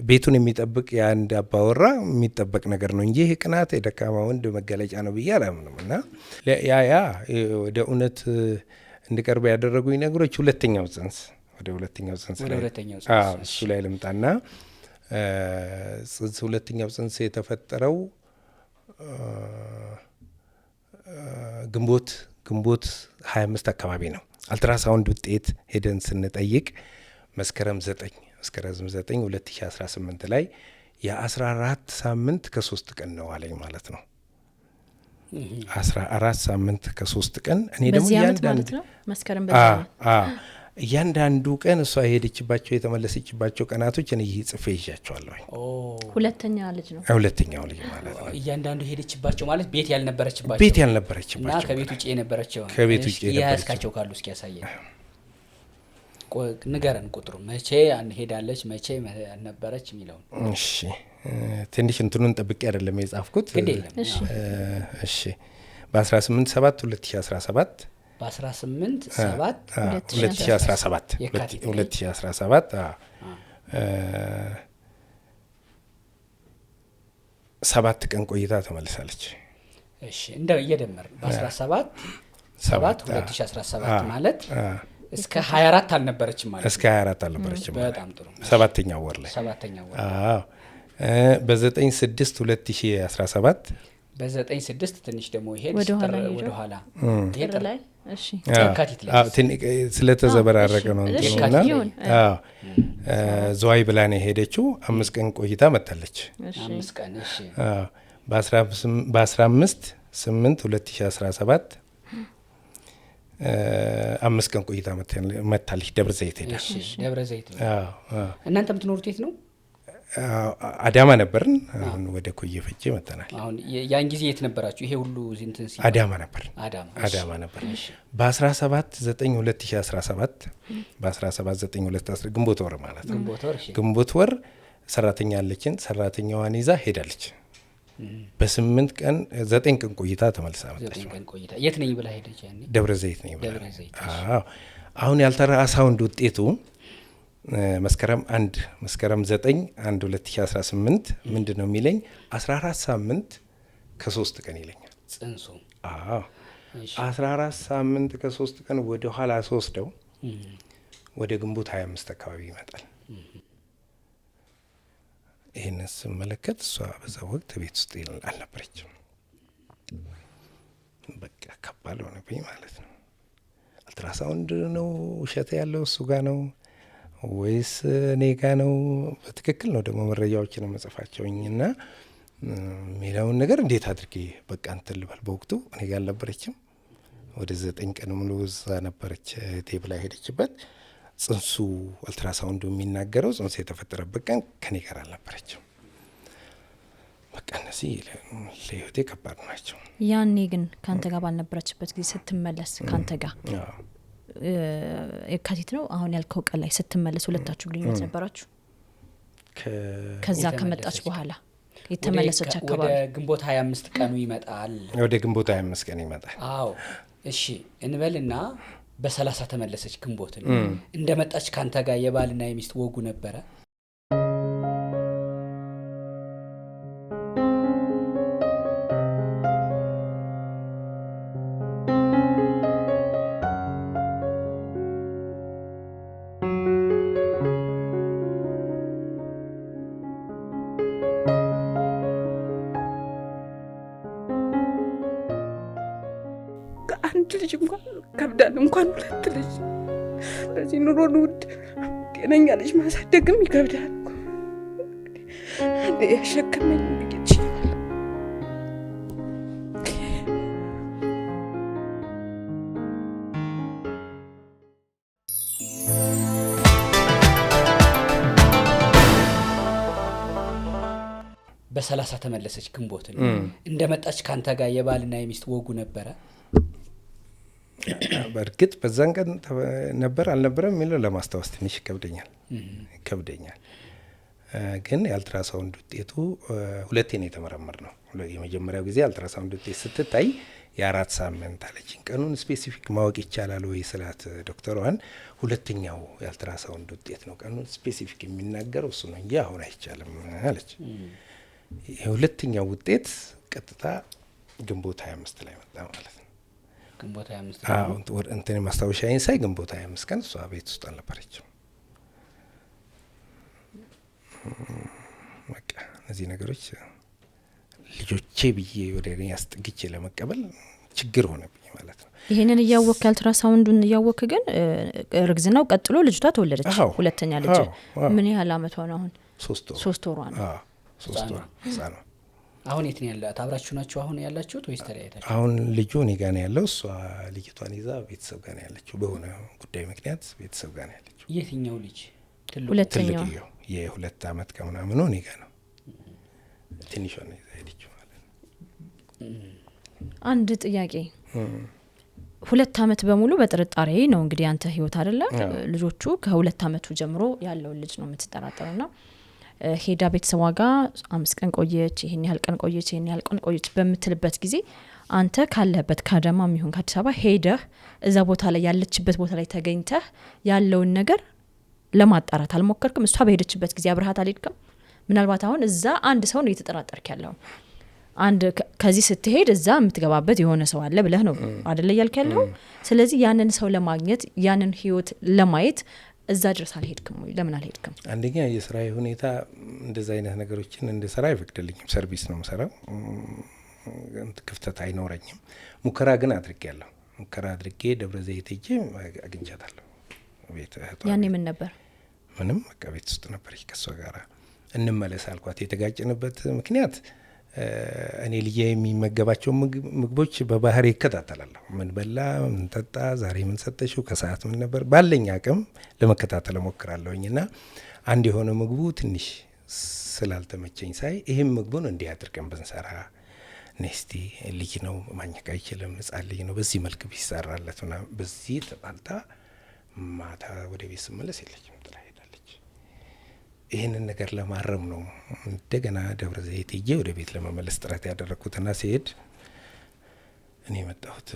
A: ቤቱን የሚጠብቅ የአንድ አባወራ የሚጠበቅ ነገር ነው እንጂ ይህ ቅናት የደካማ ወንድ መገለጫ ነው ብዬ አላምንም። እና ያ ወደ እውነት እንድቀርብ ያደረጉኝ ነገሮች ሁለተኛው ጽንስ እሱ ላይ ልምጣና ሁለተኛው ጽንስ የተፈጠረው ግንቦት 25 አካባቢ ነው። አልትራሳውንድ ውጤት ሄደን ስንጠይቅ መስከረም 9 2018 ላይ የ14 ሳምንት ከ3 ቀን ነው አለኝ ማለት ነው። 14 ሳምንት ከ3 ቀን እኔ ደግሞ እያንዳንዱ ቀን እሷ የሄደችባቸው የተመለሰችባቸው ቀናቶች እኔ ጽፌ ይዣቸዋለሁ።
C: ሁለተኛው ልጅ ማለት ነው።
B: እያንዳንዱ ሄደችባቸው ማለት ቤት ያልነበረችባቸው እና ከቤት ውጭ የነበረችው ያስካቸው ካሉ እስኪ ያሳየን። ንገረን ቁጥሩ መቼ ሄዳለች መቼ ነበረች የሚለው።
A: እሺ ትንሽ እንትኑን ጠብቄ አይደለም የጻፍኩት። እሺ በ18/7 2017 2017 7 ቀን ቆይታ ተመልሳለች።
B: እሺ እንደው እየደመር በ17/7 2017 ማለት እስከ 24 አልነበረችም ማለት
A: እስከ 24 አልነበረችም።
B: በጣም ጥሩ።
A: ሰባተኛው ወር ላይ አዎ በ9/6 2017
B: በ9/6 ትንሽ ደግሞ ይሄ ወደ ኋላ
C: ጥር ላይ
B: የካቲት ላይ
A: ስለተዘበራረቀ ነው እንትኑና ዘዋይ ብላ ነው የሄደችው። 5 ቀን ቆይታ መጣለች።
B: 5 ቀን እሺ።
A: በ15/8 2017 5 ቀን ቆይታ መጣለች። ደብረ ዘይት ሄዳ።
B: እሺ ደብረ ዘይት። እናንተ የምትኖሩት የት ነው?
A: አዳማ ነበርን። አሁን ወደ ኮየ ፈጬ መጥተናል።
B: አሁን ያን ጊዜ የት ነበራችሁ? ይሄ ሁሉ እንትን ሲል
A: አዳማ ነበር።
B: አዳማ
A: ነበር። በ17/9/2017 በ17/9/2017 ግንቦት ወር ማለት ነው። ግንቦት ወር ሰራተኛ አለችን። ሰራተኛዋን ይዛ ሄዳለች። በ8 ቀን 9 ቀን ቆይታ ተመልሳ መጣች።
B: 9 ቀን ቆይታ የት ነኝ ብላ ሄደች? ያኔ
A: ደብረ ዘይት ነኝ ብላ። አሁን ያልተራሳውንድ ውጤቱ መስከረም 9/1/2018 ምንድነው የሚለኝ 14 ሳምንት ከ3 ቀን ይለኛል
B: ጽንሱ።
A: 14 ሳምንት ከ3 ቀን ወደ ኋላ ወስደው ወደ ግንቦት 25 አካባቢ ይመጣል። ይህን ስመለከት እሷ በዛ ወቅት ቤት ውስጥ አልነበረችም። በቃ ከባድ ሆነብኝ ማለት ነው። አልትራሳውንድ ነው ውሸት ያለው እሱ ጋር ነው ወይስ እኔ ጋ ነው? በትክክል ነው ደግሞ መረጃዎችን መጽፋቸውኝና የሚለውን ነገር እንዴት አድርጌ በቃ እንትን ልበል። በወቅቱ እኔ ጋር አልነበረችም። ወደ 9 ቀን ሙሉ እዛ ነበረች። ቴብ ላይ ሄደችበት። ጽንሱ አልትራሳውንዱ የሚናገረው ጽንሱ የተፈጠረበት ቀን ከኔ ጋር አልነበረችም። በቃ እነዚህ ለህይወቴ ከባድ ናቸው።
C: ያኔ ግን ካንተ ጋር ባልነበረችበት ጊዜ ስትመለስ ካንተ ጋር የካቲት ነው አሁን ያልከው ቀን ላይ ስትመለስ ሁለታችሁ ግንኙነት ነበራችሁ? ከዛ ከመጣች በኋላ የተመለሰች አካባቢ
B: ወደ ግንቦት 25 ቀኑ ይመጣል።
A: ወደ ግንቦት 25 ቀን ይመጣል።
B: አዎ እሺ እንበልና በ30 ተመለሰች ግንቦትን። እንደመጣች ካንተ ጋር የባልና የሚስት ወጉ ነበረ?
E: አንድ ልጅ እንኳን ከብዳል፣ እንኳን 2 ልጅ። በዚህ ኑሮ ውድ ጤነኛ ልጅ ማሳደግም ይከብዳል። እንዴ ያሸከመኝ ልጅ
B: በ30 ተመለሰች ግንቦትን። እንደመጣች ካንተ ጋር የባልና የሚስት ወጉ ነበረ?
A: በእርግጥ በዛን ቀን ነበር አልነበረም የሚለው ለማስታወስ ትንሽ ይከብደኛል። ግን የአልትራሳውንድ ውጤቱ 2 ነው የተመረመር ነው። የመጀመሪያው ጊዜ አልትራሳውንድ ውጤት ስትታይ የ4 ሳምንት አለችኝ። ቀኑን ስፔሲፊክ ማወቅ ይቻላል ወይ ስላት ዶክተሯን፣ ሁለተኛው የአልትራሳውንድ ውጤት ነው ቀኑን ስፔሲፊክ የሚናገረው እሱ ነው እንጂ አሁን አይቻልም አለች። የሁለተኛው ውጤት ቀጥታ ግንቦት 25 ላይ መጣ ማለት ነው።
B: ግንቦት 25
A: እንትን ማስታወሻዬን ሳይ ግንቦት 25 ቀን እሷ ቤት ውስጥ አልነበረችም። በቃ እነዚህ ነገሮች ልጆቼ ብዬ ወደ እኔ አስጠግቼ ለመቀበል ችግር ሆነብኝ ማለት ነው።
C: ይሄንን እያወቅህ አልትራሳውንዱን እያወቅህ ግን እርግዝናው ቀጥሎ ልጅቷ ተወለደች። ሁለተኛ ልጅ ምን ያህል አመቷ ነው አሁን?
A: 3 ወሯ ነው። 3 ወር ህጻን ነው።
B: አሁን የት ነው ያለው? አብራችሁ ናችሁ አሁን ያላችሁት ወይስ ተለያይታችሁ?
A: አሁን ልጁ እኔ ጋር ነው ያለው። እሷ ልጅቷን ይዛ ቤተሰብ ጋር ነው ያለችው። በሆነ ጉዳይ ምክንያት ቤተሰብ ጋር ነው ያለችው።
B: የትኛው ልጅ?
C: ሁለተኛው
A: የ2 አመት ከምናምን እኔ ጋር ነው። ትንሿ ነው ይዛ ሄደችው ማለት ነው።
C: አንድ ጥያቄ 2 አመት በሙሉ በጥርጣሬ ነው እንግዲህ አንተ ህይወት አይደለ? ልጆቹ ከ2 አመቱ ጀምሮ ያለውን ልጅ ነው የምትጠራጠሩና ሄዳ ቤተሰቧ ጋር 5 ቀን ቆየች፣ ይሄን ያህል ቀን ቆየች፣ ይሄን ያህል ቀን ቆየች በምትልበት ጊዜ አንተ ካለበት ከአዳማ የሚሆን ከአዲስ አበባ ሄደህ እዛ ቦታ ላይ ያለችበት ቦታ ላይ ተገኝተህ ያለውን ነገር ለማጣራት አልሞከርክም? እሷ በሄደችበት ጊዜ አብረሃት አልሄድክም? ምናልባት አሁን እዛ አንድ ሰው ነው እየተጠራጠርክ ያለው። አንድ ከዚህ ስትሄድ እዛ የምትገባበት የሆነ ሰው አለ ብለህ ነው አይደለ እያልክ ያለው። ስለዚህ ያንን ሰው ለማግኘት ያንን ህይወት ለማየት እዛ ድረስ አልሄድክም ወይ? ለምን አልሄድክም?
A: አንደኛ የስራ ሁኔታ እንደዛ አይነት ነገሮችን እንድሰራ አይፈቅድልኝም። ሰርቪስ ነው የምሰራው፣ ክፍተት አይኖረኝም። ሙከራ ግን አድርጌያለሁ። ሙከራ አድርጌ ደብረ ዘይት ሄጄ አግኝቻታለሁ። ቤት
C: ያኔ ምን ነበር?
A: ምንም በቃ ቤት ውስጥ ነበረች። ከሷ ጋር እንመለስ አልኳት። የተጋጨንበት ምክንያት እኔ ልጄ የሚመገባቸው ምግቦች በባህሪ ይከታተላለሁ። ምን በላ፣ ምን ጠጣ፣ ዛሬ ምን ሰጠሽው፣ ከሰዓት ምን ነበር፣ ባለኝ አቅም ለመከታተል ሞክራለሁኝ። እና አንድ የሆነ ምግቡ ትንሽ ስላልተመቸኝ ሳይ ይህም ምግቡን እንዲህ አድርገን ብንሰራ ኔስቲ ልጅ ነው ማኘክ አይችልም፣ ህጻን ልጅ ነው፣ በዚህ መልክ ቢሰራለት ና በዚህ ተጣልታ ማታ ወደ ቤት ስመለስ የለችም፣ ጥላ ሄዳለች። ይህንን ነገር ለማረም ነው እንደገና ደብረ ዘይት ሄጄ ወደ ቤት ለመመለስ ጥረት ያደረግኩትና ሲሄድ እኔ የመጣሁት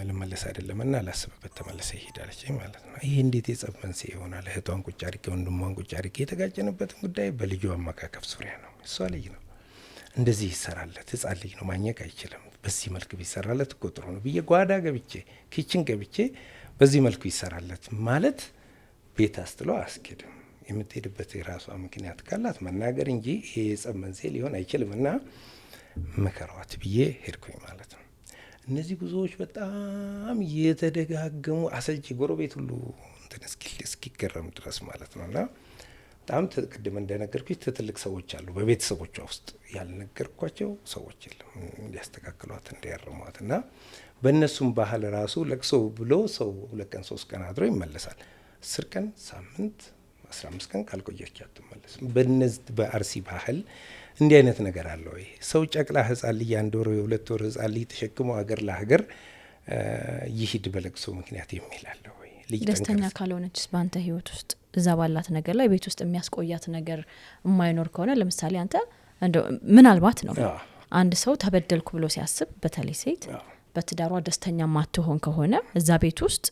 A: ልመለስ አይደለም ና ላስብበት ተመለሰ ይሄዳለች ማለት ነው። ይህ እንዴት የጸብ መንስኤ ይሆናል? እህቷን ቁጭ አድርጌ ወንድሟን ቁጭ አድርጌ የተጋጨንበትን ጉዳይ በልጁ አመካከፍ ዙሪያ ነው። እሷ ልጅ ነው እንደዚህ ይሰራለት፣ ህጻን ልጅ ነው ማኘክ አይችልም፣ በዚህ መልክ ቢሰራለት እኮ ጥሩ ነው ብዬ ጓዳ ገብቼ ኪችን ገብቼ በዚህ መልኩ ይሰራለት ማለት ቤት አስትለው አያስኬድም። የምትሄድበት የራሷ ምክንያት ካላት መናገር እንጂ ይሄ የጸብ መንስኤ ሊሆን አይችልም እና መከሯት ብዬ ሄድኩኝ ማለት ነው። እነዚህ ጉዞዎች በጣም የተደጋገሙ አሰልቺ፣ ጎረቤት ሁሉ እንትን እስኪገረም ድረስ ማለት ነው እና በጣም ቅድም እንደነገርኩኝ ትልቅ ሰዎች አሉ በቤተሰቦቿ ውስጥ ያልነገርኳቸው ሰዎች የለም እንዲያስተካክሏት እንዲያርሟት እና በእነሱም ባህል ራሱ ለቅሶ ብሎ ሰው 2 ቀን 3 ቀን አድሮ ይመለሳል። 10 ቀን ሳምንት 15 ቀን ካልቆየች አትመለስም። በአርሲ ባህል እንዲህ አይነት ነገር አለ ወይ? ሰው ጨቅላ ህጻን ልጅ 1 ወር 2 ወር ህጻን ልጅ ተሸክሞ ሀገር ለሀገር ይሂድ በለቅሶ ምክንያት የሚል አለ ወይ? ልጅ
C: ደስተኛ ካልሆነችስ በአንተ ህይወት ውስጥ እዛ ባላት ነገር ላይ ቤት ውስጥ የሚያስቆያት ነገር የማይኖር ከሆነ ለምሳሌ አንተ ምናልባት ነው አንድ ሰው ተበደልኩ ብሎ ሲያስብ በተለይ ሴት በትዳሯ ደስተኛ ማትሆን ከሆነ እዛ ቤት ውስጥ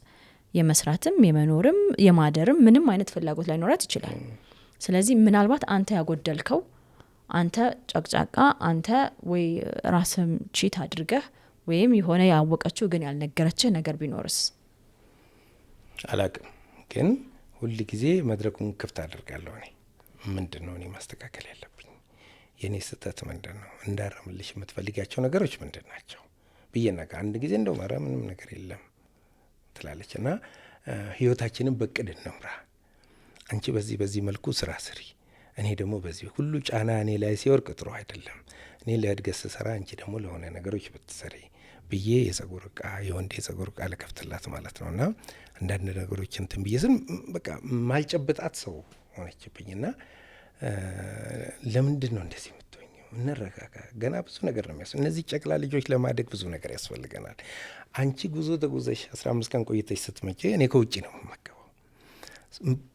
C: የመስራትም የመኖርም የማደርም ምንም አይነት ፍላጎት ላይኖራት ይችላል። ስለዚህ ምናልባት አንተ ያጎደልከው አንተ ጨቅጫቃ አንተ ወይ ራስም ቺት አድርገህ ወይም የሆነ ያወቀችው ግን ያልነገረችህ ነገር ቢኖርስ?
A: አላቅም ግን ሁል ጊዜ መድረኩን ክፍት አድርጋለሁ። እኔ ምንድነው እኔ ማስተካከል ያለብኝ የኔ ስህተት ምንድነው እንዳረምልሽ የምትፈልጋቸው ነገሮች ምንድን ናቸው ብዬ ነገር አንድ ጊዜ እንደው ማራ ምንም ነገር የለም ትላለች እና ህይወታችንን በቅድ እንምራ። አንቺ በዚህ መልኩ ስራ ስሪ፣ እኔ ደግሞ በዚህ ሁሉ ጫና እኔ ላይ ሲወርቅ ጥሩ አይደለም። እኔ ለእድገት ስሰራ አንቺ ደግሞ ለሆነ ነገሮች ብትሰሪ ብዬ የጸጉር ዕቃ የወንድ የጸጉር ዕቃ ለከፍትላት ማለት ነውና አንዳንድ ነገሮች እንትን ብዬ ስን በቃ ማልጨብጣት ሰው ሆነችብኝና ለምንድን ነው እንደዚህ የምትሆኚው? እንረጋጋ፣ ገና ብዙ ነገር ነው የሚያስፈልገው። እነዚህ ጨቅላ ልጆች ለማደግ ብዙ ነገር ያስፈልገናል። አንቺ ጉዞ ተጉዘሽ 15 ቀን ቆይተሽ ስትመጪ እኔ ከውጭ ነው የምመገበው፣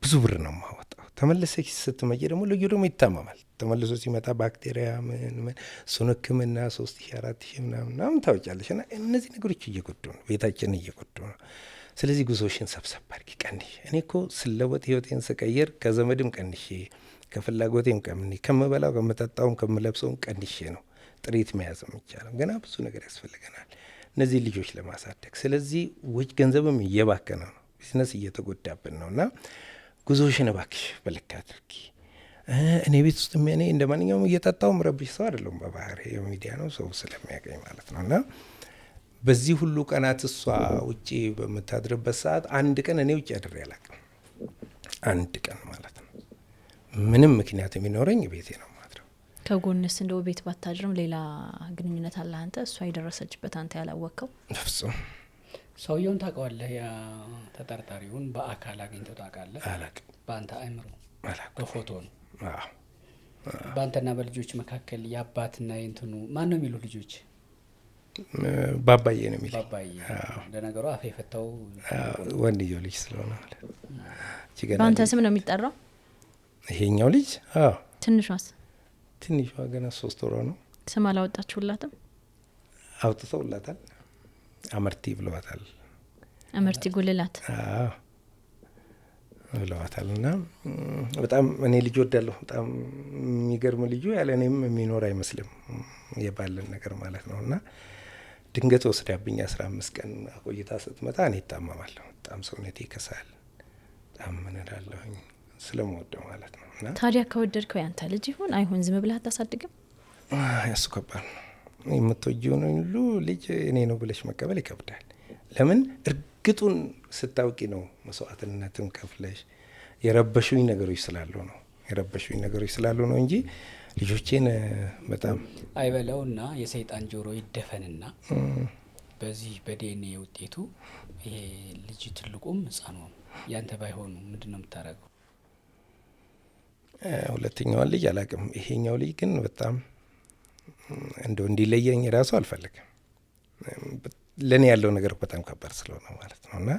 A: ብዙ ብር ነው የማወጣው። ተመልሰሽ ስትመጪ ደግሞ ልጁ ደግሞ ይታመማል። ተመልሶ ሲመጣ ባክቴሪያ ምን እሱን ሕክምና 3000 4000 ምናምን ታወጫለሽ እና እነዚህ ነገሮች እየጎዱ ነው፣ ቤታችን እየጎዱ ነው። ስለዚህ ጉዞሽን ሰብሰብ አድርጊ፣ ቀንሽ። እኔ እኮ ስለወጥ ህይወቴን ስቀየር ከዘመድም ቀንሼ ከፍላጎቴም ቀምኔ ከምበላው ከምጠጣውም ከምለብሰውም ቀንሼ ነው ጥሪት መያዝ የሚቻለው። ገና ብዙ ነገር ያስፈልገናል እነዚህ ልጆች ለማሳደግ። ስለዚህ ውጭ ገንዘብም እየባከነ ነው፣ ቢዝነስ እየተጎዳብን ነው እና ጉዞሽን እባክሽ በልክ አድርጊ። እኔ ቤት ውስጥ እኔ እንደ ማንኛውም እየጠጣው ምረብሽ ሰው አይደለም፣ በባህሪ የሚዲያ ነው ሰው ስለሚያገኝ ማለት ነው እና በዚህ ሁሉ ቀናት እሷ ውጪ በምታድርበት ሰዓት አንድ ቀን እኔ ውጪ አድሬ አላውቅም። አንድ ቀን ማለት ነው። ምንም ምክንያት የሚኖረኝ ቤቴ ነው ማድረው።
C: ከጎንስ እንደው ቤት ባታድርም ሌላ ግንኙነት አለ አንተ እሷ የደረሰችበት አንተ ያላወቅከው?
A: ፍጹም።
B: ሰውየውን ታውቀዋለህ? ያ ተጠርጣሪውን በአካል አግኝተው ታውቃለህ?
A: አላውቅም።
B: በአንተ አእምሮ?
A: አላውቅም።
B: በፎቶ ነው?
A: አዎ።
B: በአንተና በልጆች መካከል የአባትና የእንትኑ ማን ነው የሚሉ ልጆች?
A: ባባዬ ነው የሚል።
B: ባባዬ። ለነገሩ አፍ የፈታው
A: ወንድየው ልጅ ስለሆነ ማለት
C: በአንተ ስም ነው የሚጠራው
A: ይሄኛው ልጅ? አዎ።
C: ትንሿስ?
A: ትንሿ ገና 3 ወሯ ነው።
C: ስም አላወጣችሁላትም?
A: አውጥተውላታል። አመርቲ ብለዋታል።
C: አመርቲ ጉልላት?
A: አዎ ብለዋታል። እና በጣም እኔ ልጅ ወዳለሁ። በጣም የሚገርም ልጁ ያለ እኔም የሚኖር አይመስልም የባለን ነገር ማለት ነው። እና ድንገት ወስዳብኝ 15 ቀን ቆይታ ስትመጣ እኔ ይታመማለሁ። በጣም ሰውነቴ ይከሳል። በጣም ምን እላለሁኝ ስለምወደው ማለት ነው። እና
C: ታዲያ ከወደድከው ያንተ ልጅ ይሁን አይሁን ዝም ብለህ አታሳድግም?
A: ያሱ ከባድ ነው። የምትወጂውን ሁሉ ልጅ እኔ ነው ብለሽ መቀበል ይከብዳል። ለምን እርግጡን ስታውቂ ነው መስዋዕትነትን ከፍለሽ የረበሹኝ ነገሮች ስላሉ ነው እንጂ ልጆቼን በጣም
B: አይበለውና የሰይጣን ጆሮ ይደፈንና በዚህ በዲኤንኤ ውጤቱ ይሄ ልጅ ትልቁም ህጻኑም ያንተ ባይሆኑ ምንድነው የምታረገው?
A: ሁለተኛዋን ልጅ አላቅም። ይሄኛው ልጅ ግን በጣም እንደው እንዲለየኝ ራሱ አልፈልግም። ለእኔ ያለው ነገር በጣም ከባድ ስለሆነ ማለት ነው። እና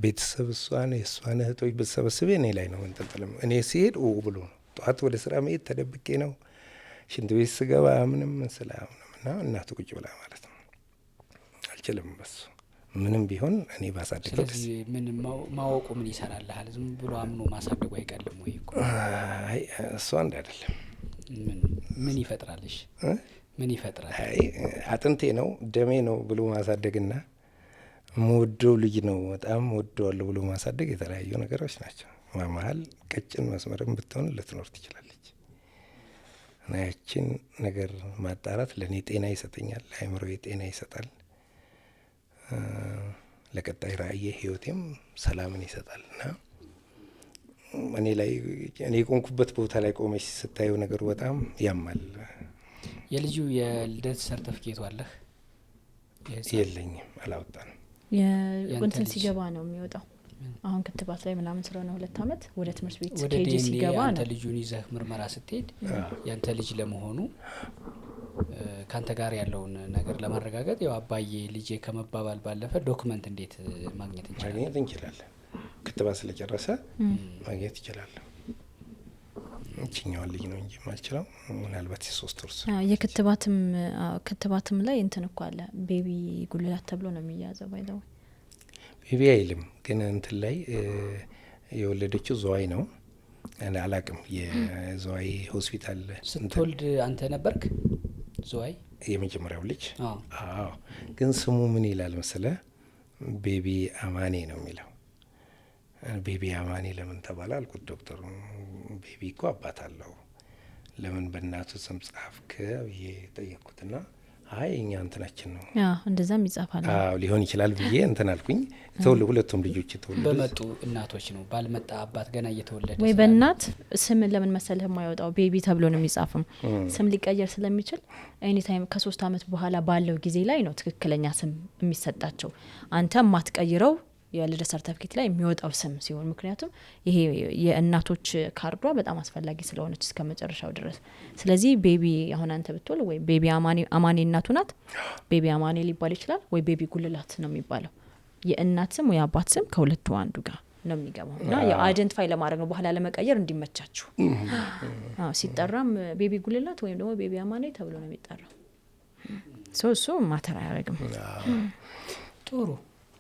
A: ቤተሰብ የእሷን እህቶች ብትሰበስቤ እኔ ላይ ነው መንጠልጠልም። እኔ ሲሄድ ብሎ ነው ጠዋት ወደ ስራ መሄድ ተደብቄ ነው። ሽንት ቤት ስገባ ምንም ስላ እና እናቱ ቁጭ ብላ ማለት ነው። አልችልም በሱ ምንም ቢሆን እኔ ባሳድገው።
B: ስለዚህ ምን ማወቁ ምን ይሰራልሃል? ዝም ብሎ አምኖ ማሳደጉ አይቀልም ወይ እኮ?
A: አይ እሷ እንደ አይደለም።
B: ምን ይፈጥራልሽ? ምን ይፈጥራል?
A: አይ አጥንቴ ነው ደሜ ነው ብሎ ማሳደግና የምወደው ልጅ ነው በጣም ወደዋለሁ ብሎ ማሳደግ የተለያዩ ነገሮች ናቸው። መሀል ቀጭን መስመርም ብትሆን ልትኖር ትችላለች። እና ያችን ነገር ማጣራት ለእኔ ጤና ይሰጠኛል፣ ለአእምሮዬ ጤና ይሰጣል፣ ለቀጣይ ራእዬ ህይወቴም ሰላምን ይሰጣል። እና እኔ ላይ እኔ የቆምኩበት ቦታ ላይ ቆመች ስታየው ነገሩ በጣም ያማል።
B: የልጁ የልደት ሰርተፍኬቱ አለህ?
A: የለኝም፣ አላወጣንም።
C: የቁንትን ሲገባ ነው የሚወጣው። አሁን ክትባት ላይ ምናምን ስለሆነ 2 አመት ወደ ትምህርት ቤት
B: ወደ
C: ኬጂ ሲገባ ነው።
B: አንተ ልጁን ይዘህ ምርመራ ስትሄድ ያንተ ልጅ ለመሆኑ ካንተ ጋር ያለውን ነገር ለማረጋገጥ ያው አባዬ ልጄ ከመባባል ባለፈ ዶክመንት እንዴት ማግኘት
A: እንችላለን? ክትባት ስለጨረሰ ማግኘት ይችላል። እችኛዋን ልጅ ነው እንጂ ማልችለው ምናልባት የ3 ወር
C: ክትባትም ላይ እንትን እኮ አለ ቤቢ ጉልላት ተብሎ ነው የሚያዘው። ባይዘው
A: ቤቢ አይልም ግን እንትን ላይ የወለደችው ዘዋይ ነው። እኔ አላቅም። የዘዋይ ሆስፒታል
B: ስትወልድ አንተ ነበርክ ዘዋይ የመጀመሪያው
A: ልጅ? አዎ። ግን ስሙ ምን ይላል መሰለ? ቤቢ አማኔ ነው የሚለው። ቤቢ አማኔ ለምን ተባለ አልኩት ዶክተሩ። ቤቢ እኮ አባት አለው ለምን በእናቱ ስም ጻፍክ ብዬ ጠየቅኩትና አይ እኛ እንትናችን ነው
C: እንደዛም ይጻፋል
A: ሊሆን ይችላል ብዬ እንትን አልኩኝ። ሁለቱም ልጆች የተወለዱ
B: በመጡ እናቶች ነው፣ ባልመጣ አባት ገና እየተወለደ
C: ወይ በእናት ስም ለምን መሰለህ የማይወጣው? ቤቢ ተብሎ ነው የሚጻፈው። ስም ሊቀየር ስለሚችል ኤኒ ታይም ከ3 አመት በኋላ ባለው ጊዜ ላይ ነው ትክክለኛ ስም የሚሰጣቸው። አንተ ማትቀይረው የልደት ሰርተፊኬት ላይ የሚወጣው ስም ሲሆን፣ ምክንያቱም ይሄ የእናቶች ካርዷ በጣም አስፈላጊ ስለሆነች እስከ መጨረሻው ድረስ። ስለዚህ ቤቢ አሁን አንተ ብትወል ወይ ቤቢ አማኔ እናቱ ናት፣ ቤቢ አማኔ ሊባል ይችላል፣ ወይ ቤቢ ጉልላት ነው የሚባለው። የእናት ስም ወይ አባት ስም ከሁለቱ አንዱ ጋር ነው የሚገባው እና የአይደንቲፋይ ለማድረግ ነው በኋላ ለመቀየር እንዲመቻችሁ። ሲጠራም ቤቢ ጉልላት ወይም ደግሞ ቤቢ አማኔ ተብሎ ነው የሚጠራው። እሱ ማተር አያደርግም።
B: ጥሩ።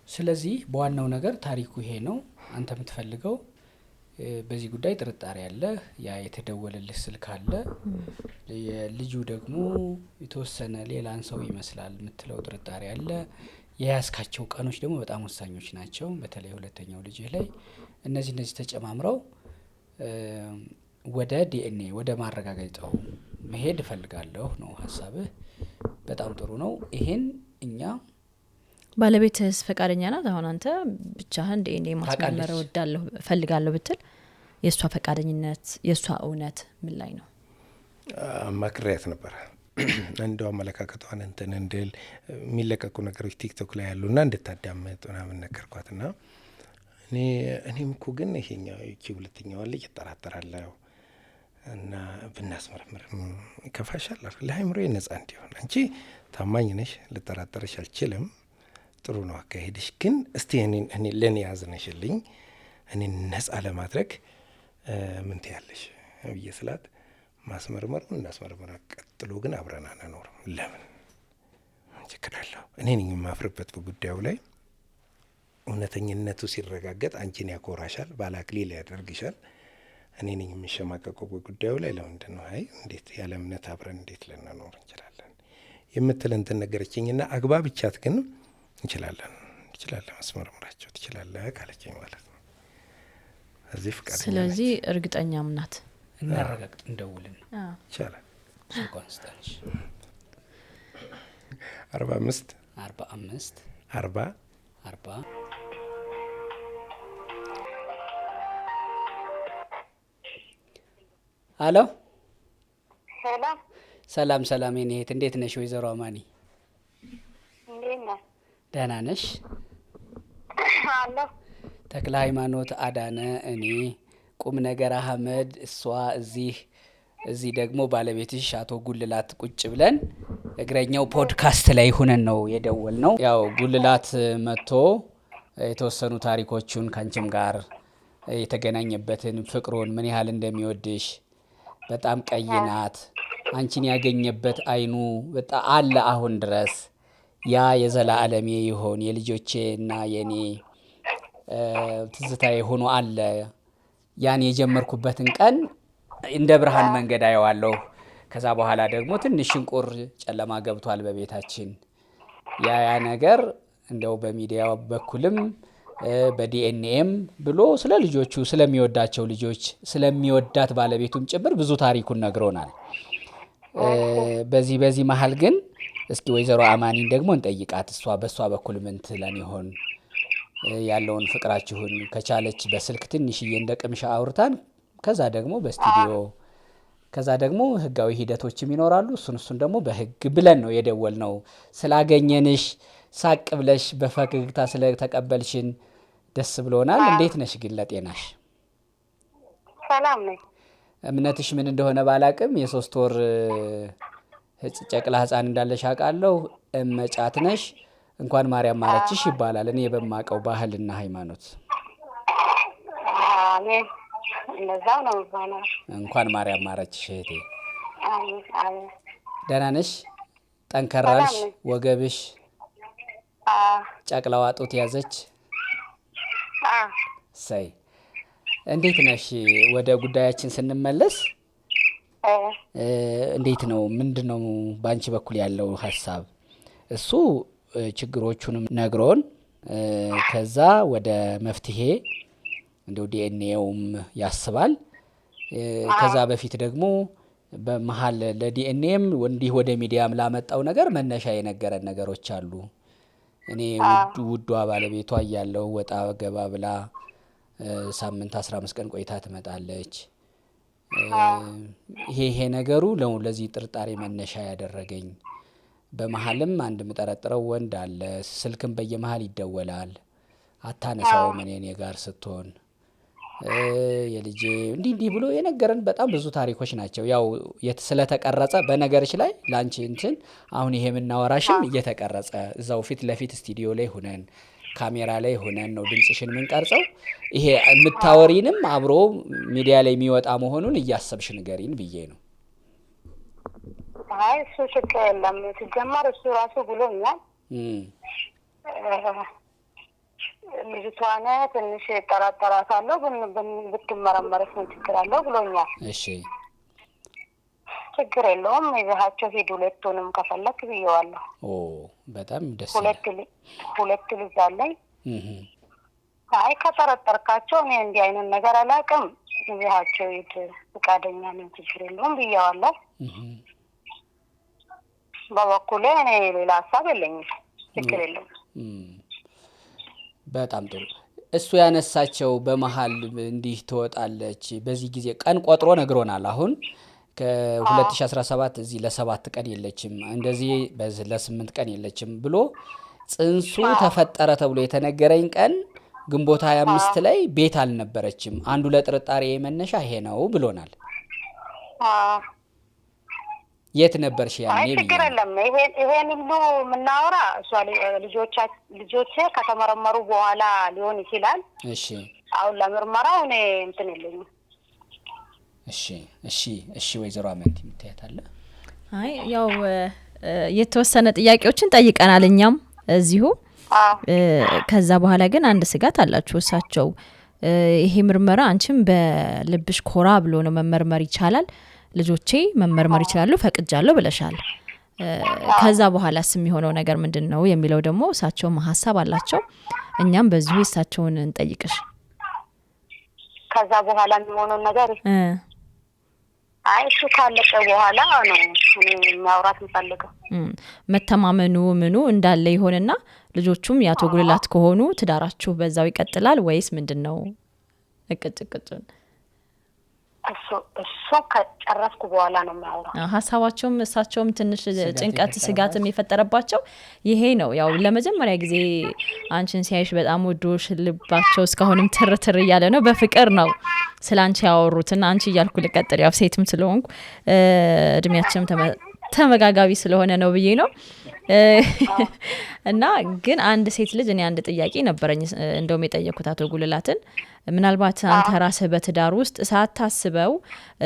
B: ስለዚህ በዋናው ነገር ታሪኩ ይሄ ነው። አንተ የምትፈልገው በዚህ ጉዳይ ጥርጣሬ አለ፣ ያ የተደወለልህ ስልክ አለ፣ የልጁ ደግሞ የተወሰነ ሌላን ሰው ይመስላል የምትለው ጥርጣሬ አለ። የያዝካቸው ቀኖች ደግሞ በጣም ወሳኞች ናቸው፣ በተለይ ሁለተኛው ልጅህ ላይ። እነዚህ ተጨማምረው ወደ ዲኤንኤ ወደ ማረጋገጫው መሄድ እፈልጋለሁ ነው ሀሳብህ። በጣም ጥሩ ነው። ይሄን እኛ
C: ባለቤትስ ፈቃደኛ ናት? አሁን አንተ ብቻህን ዲኤንኤ ማስመርመር እወዳለሁ እፈልጋለሁ ብትል የእሷ ፈቃደኝነት የእሷ እውነት ምን ላይ ነው?
A: ማክሪያት ነበረ እንደው አመለካከቷን እንትን እንድል የሚለቀቁ ነገሮች ቲክቶክ ላይ ያሉና እንድታዳምጥ ምናምን ነገርኳትና እኔም እኮ ግን ይሄኛው ሁለተኛዋ ልጅ እጠራጠራለሁ እና ብናስመረምር ይከፋሻል? ለአእምሮዬ ነጻ እንዲሆን አንቺ ታማኝ ነሽ፣ ልጠራጠርሽ አልችልም፣ ጥሩ ነው አካሄድሽ፣ ግን እስቲ እኔ ለእኔ ያዝነሽልኝ እኔን ነጻ ለማድረግ ምን ትያለሽ ብዬ ስላት ማስመርመር እናስመርመር፣ ቀጥሎ ግን አብረን አንኖርም። ለምን ችግራለሁ? እኔ ነኝ የማፍርበት በጉዳዩ ላይ። እውነተኝነቱ ሲረጋገጥ አንቺን ያኮራሻል፣ ባላክሊል ያደርግሻል። እኔ ነኝ የሚሸማቀቀው በጉዳዩ ላይ። ለምንድን ነው አይ እንዴት ያለ እምነት አብረን እንዴት ልንኖር እንችላለን የምትል እንትን ነገረችኝና አግባብቻት ግን እንችላለን መስመርመራቸው ትችላለህ ካለችኝ ማለት ነው። እዚህ ፍቃድ
C: ስለዚህ እርግጠኛም ናት።
B: እናረጋግጥ፣ እንደውልን
A: ይቻላል።
B: ኮንስታንስ
A: 45 40
B: አሎ፣
D: ሰላም
B: ሰላም። የኔ እህት እንዴት ነሽ? ወይዘሮ አማኒ ደህና ነሽ?
D: አሎ።
B: ተክለ ሃይማኖት አዳነ እኔ ቁም ነገር አህመድ፣ እሷ እዚህ ደግሞ ባለቤትሽ አቶ ጉልላት ቁጭ ብለን እግረኛው ፖድካስት ላይ ሆነን ነው የደወልነው። ያው ጉልላት መጥቶ የተወሰኑ ታሪኮቹን ካንቺም ጋር የተገናኘበትን ፍቅሩን ምን ያህል እንደሚወድሽ በጣም ቀይ ናት አንቺን ያገኘበት አይኑ በጣም አለ አሁን ድረስ ያ የዘላለሜ ይሆን የልጆቼና የኔ ትዝታዬ ሆኖ አለ ያን የጀመርኩበትን ቀን እንደ ብርሃን መንገድ አየዋለሁ። ከዛ በኋላ ደግሞ ትንሽ ሽንቁር ጨለማ ገብቷል በቤታችን። ያ ነገር እንደው በሚዲያ በኩልም በዲኤንኤም ብሎ ስለ ልጆቹ ስለሚወዳቸው ልጆች ስለሚወዳት ባለቤቱም ጭምር ብዙ ታሪኩን ነግሮናል። በዚህ መሃል ግን እስኪ ወይዘሮ አማኒን ደግሞ እንጠይቃት። በሷ በኩል ምን ትለን ይሆን? ያለውን ፍቅራችሁን ከቻለች በስልክ ትንሽዬ እንደ ቅምሻ አውርታን፣ ከዛ ደግሞ በስቱዲዮ፣ ከዛ ደግሞ ህጋዊ ሂደቶችም ይኖራሉ። እሱን ደግሞ በህግ ብለን ነው የደወልነው። ስላገኘንሽ ሳቅ ብለሽ በፈገግታ ስለተቀበልሽን ደስ ብሎናል። እንዴት ነሽ ግን ለጤናሽ?
D: ሰላም ነኝ።
B: እምነትሽ ምን እንደሆነ ባላቅም የ3 ወር ጨቅላ ህፃን እንዳለሽ አውቃለሁ። እመጫት ነሽ። እንኳን ማርያም ማረችሽ ይባላል እኔ በማቀው ባህልና ሃይማኖት።
D: አሜን። እንደዛው ነው ባላ።
B: እንኳን ማርያም ማረችሽ እህቴ።
D: አሜን።
B: ደህና ነሽ? ጠንከራልሽ? ወገብሽ ጨቅላዋ ጡት ያዘች? ሰይ እንዴት ነሽ? ወደ ጉዳያችን ስንመለስ እንዴት ነው ምንድነው ባንቺ በኩል ያለው ሐሳብ? እሱ ችግሮቹንም ነግሮን ከዛ ወደ መፍትሄ እንደው ዲኤንኤውም ያስባል። ከዛ በፊት ደግሞ በመሃል ለዲኤንኤም እንዲህ ወደ ሚዲያም ላመጣው ነገር መነሻ የነገረን ነገሮች አሉ። እኔ ውዷ ባለቤቷ እያለው ወጣ ገባ ብላ ሳምንት 15 ቀን ቆይታ ትመጣለች። ይሄ ነገሩ ለዚህ ጥርጣሬ መነሻ ያደረገኝ። በመሃልም አንድ የምጠረጥረው ወንድ አለ። ስልክም በየመሃል ይደወላል፣ አታነሳውም እኔ ጋር ስትሆን። የልጄ እንዲህ ብሎ የነገረን በጣም ብዙ ታሪኮች ናቸው። ያው ስለተቀረጸ በነገርሽ ላይ ላንቺ እንትን አሁን ይሄ የምናወራሽም እየተቀረጸ እዛው ፊት ለፊት ስቱዲዮ ላይ ሆነን ካሜራ ላይ ሆነን ነው ድምጽሽን የምንቀርጸው። ይሄ የምታወሪንም አብሮ ሚዲያ ላይ የሚወጣ መሆኑን እያሰብሽ ንገሪን ብዬ ነው።
D: አይ እሱ ችግር የለም። ሲጀመር እሱ ራሱ ብሎኛል። ልጅቷን ትንሽ ጠራጠራታለሁ ብትመረመረስ ምን ችግር አለው ብሎኛል።
B: እሺ
D: ችግር የለውም ይዘሃቸው ሂድ ሁለቱንም ከፈለክ ብዬዋለሁ።
B: በጣም ደስ
D: ሁለት ልጅ አለኝ። አይ ከጠረጠርካቸው እኔ እንዲህ አይነት ነገር አላውቅም ይዘሃቸው ሂድ ፈቃደኛ ነኝ ችግር የለውም ብዬዋለሁ። በበኩሌ እኔ ሌላ ሀሳብ የለኝም ችግር የለውም። በጣም
B: ጥሩ። እሱ ያነሳቸው በመሃል እንዲህ ትወጣለች በዚህ ጊዜ ቀን ቆጥሮ ነግሮናል። አሁን ከ2017 እዚህ ለ7 ቀን የለችም እንደዚህ ለ8 ቀን የለችም ብሎ ጽንሱ ተፈጠረ ተብሎ የተነገረኝ ቀን ግንቦት 25 ላይ ቤት አልነበረችም። አንዱ ለጥርጣሬ መነሻ ይሄ ነው ብሎናል። የት ነበርሽ ያኔ?
D: አይ ችግር የለም ይሄን ሁሉ የምናወራ ልጆቼ ከተመረመሩ በኋላ ሊሆን ይችላል።
B: እሺ
D: አሁን ለምርመራው እኔ እንትን የለኝም።
B: እሺ ወይዘሮ አመንቲ ምትያታለ?
C: አይ ያው የተወሰነ ጥያቄዎችን ጠይቀናል እኛም እዚሁ። ከዛ በኋላ ግን አንድ ስጋት አላችሁ እሳቸው። ይሄ ምርመራ አንቺም በልብሽ ኮራ ብሎ ነው መመርመር ይቻላል፣ ልጆቼ መመርመር ይችላሉ ፈቅጃለሁ ብለሻል። ከዛ በኋላስ የሚሆነው ነገር ምንድነው የሚለው ደግሞ እሳቸው ሐሳብ አላቸው። እኛም በዚሁ እሳቸውን እንጠይቅሽ።
D: ከዛ በኋላ የሚሆነው ነገር አይ እሱ ካለቀ በኋላ ነው ማውራት እንፈልገው።
C: መተማመኑ ምኑ እንዳለ ይሆንና ልጆቹም ያቶ ጉልላት ከሆኑ ትዳራችሁ በዛው ይቀጥላል ወይስ ምንድነው? እቅጭቅጭን
D: እሱ ከጨረስኩ በኋላ ነው ማውራት።
C: ሐሳባቸውም እሳቸውም ትንሽ ጭንቀት ስጋትም የፈጠረባቸው ይሄ ነው። ያው ለመጀመሪያ ጊዜ አንቺን ሲያይሽ በጣም ወዶሽ ልባቸው እስካሁንም ትርትር እያለ ነው፣ በፍቅር ነው። ስላንቺ ያወሩትና አንቺ እያልኩ ልቀጥል ያው ሴትም ስለሆንኩ እድሜያችንም ተመጋጋቢ ስለሆነ ነው ብዬ ነው። እና ግን አንድ ሴት ልጅ እኔ አንድ ጥያቄ ነበረኝ እንደውም የጠየኩት አቶ ጉልላትን ምናልባት አንተ ራስህ በትዳር ውስጥ ሳታስበው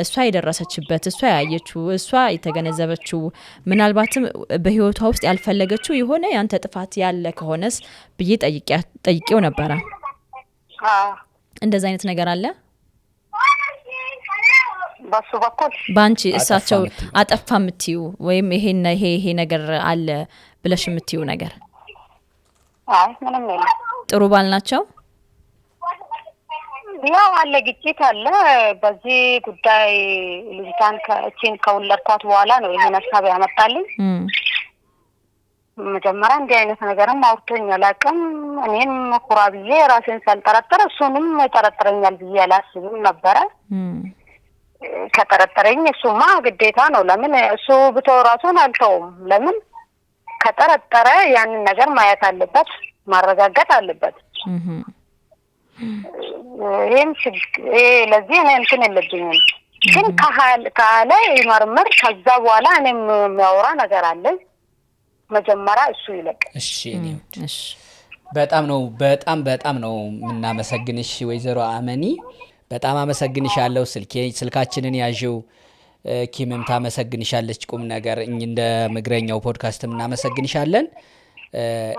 C: እሷ የደረሰችበት እሷ ያየችው እሷ የተገነዘበችው ምናልባትም በህይወቷ ውስጥ ያልፈለገችው የሆነ ያንተ ጥፋት ያለ ከሆነስ ብዬ ጠይቄው ነበረ። እንደዛ አይነት ነገር አለ
D: በሱ በኩል
C: ባንቺ እሳቸው አጠፋ የምትዩ ወይም ይሄ ነገር አለ ብለሽ የምትዩ ነገር?
D: አይ ምንም የለም።
C: ጥሩ ባል ናቸው?
D: ያው አለ ግጭት አለ። በዚህ ጉዳይ ልጅታን ከወለድኳት በኋላ ነው ይሄን ሀሳብ ያመጣልኝ። መጀመሪያ እንዲህ አይነት ነገርም አውርቶኝ አላውቅም። እኔም ኩራ ብዬ ራሴን ሳልጠረጥር እሱንም ይጠረጥረኛል ብዬ አላስብም ነበረ። ከጠረጠረኝ እሱማ ግዴታ ነው። ለምን እሱ ብተው ራሱን አልተውም። ለምን ከጠረጠረ ያንን ነገር ማየት አለበት፣ ማረጋገጥ አለበት። ይሄን ለዚህ እኔ እንትን የለብኝም። ግን ካለ ይመርምር። ከዛ በኋላ እኔም የሚያወራ ነገር አለ። መጀመሪያ እሱ ይለቅ።
B: እሺ እሺ። በጣም ነው የምናመሰግንሽ ወይዘሮ አመኒ። በጣም አመሰግንሻለሁ። ስልካችንን ያዥው። ኪምም ታመሰግንሻለች። ቁም ነገር እንደ ምግረኛው ፖድካስትም እናመሰግንሻለን።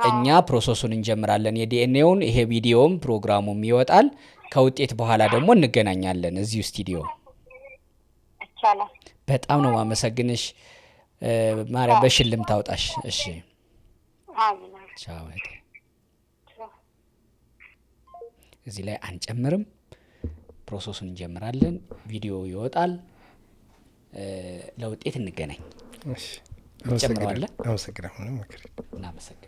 B: እኛ ፕሮሰሱን እንጀምራለን የዲኤንኤውን። ይሄ ቪዲዮም ፕሮግራሙም ይወጣል። ከውጤት በኋላ ደግሞ እንገናኛለን እዚሁ ስቱዲዮ።
D: ይቻላል።
B: በጣም ነው ማመሰግንሽ። ማርያም በሽልም ታውጣሽ። እሺ
D: አሜን።
B: ቻው። እዚህ ላይ አንጨምርም። ፕሮሰሱን እንጀምራለን። ቪዲዮ ይወጣል። ለውጤት እንገናኝ።
A: እሺ።
B: እንጨምራለን።
A: አመሰግናለሁ።
B: እናመሰግናለን።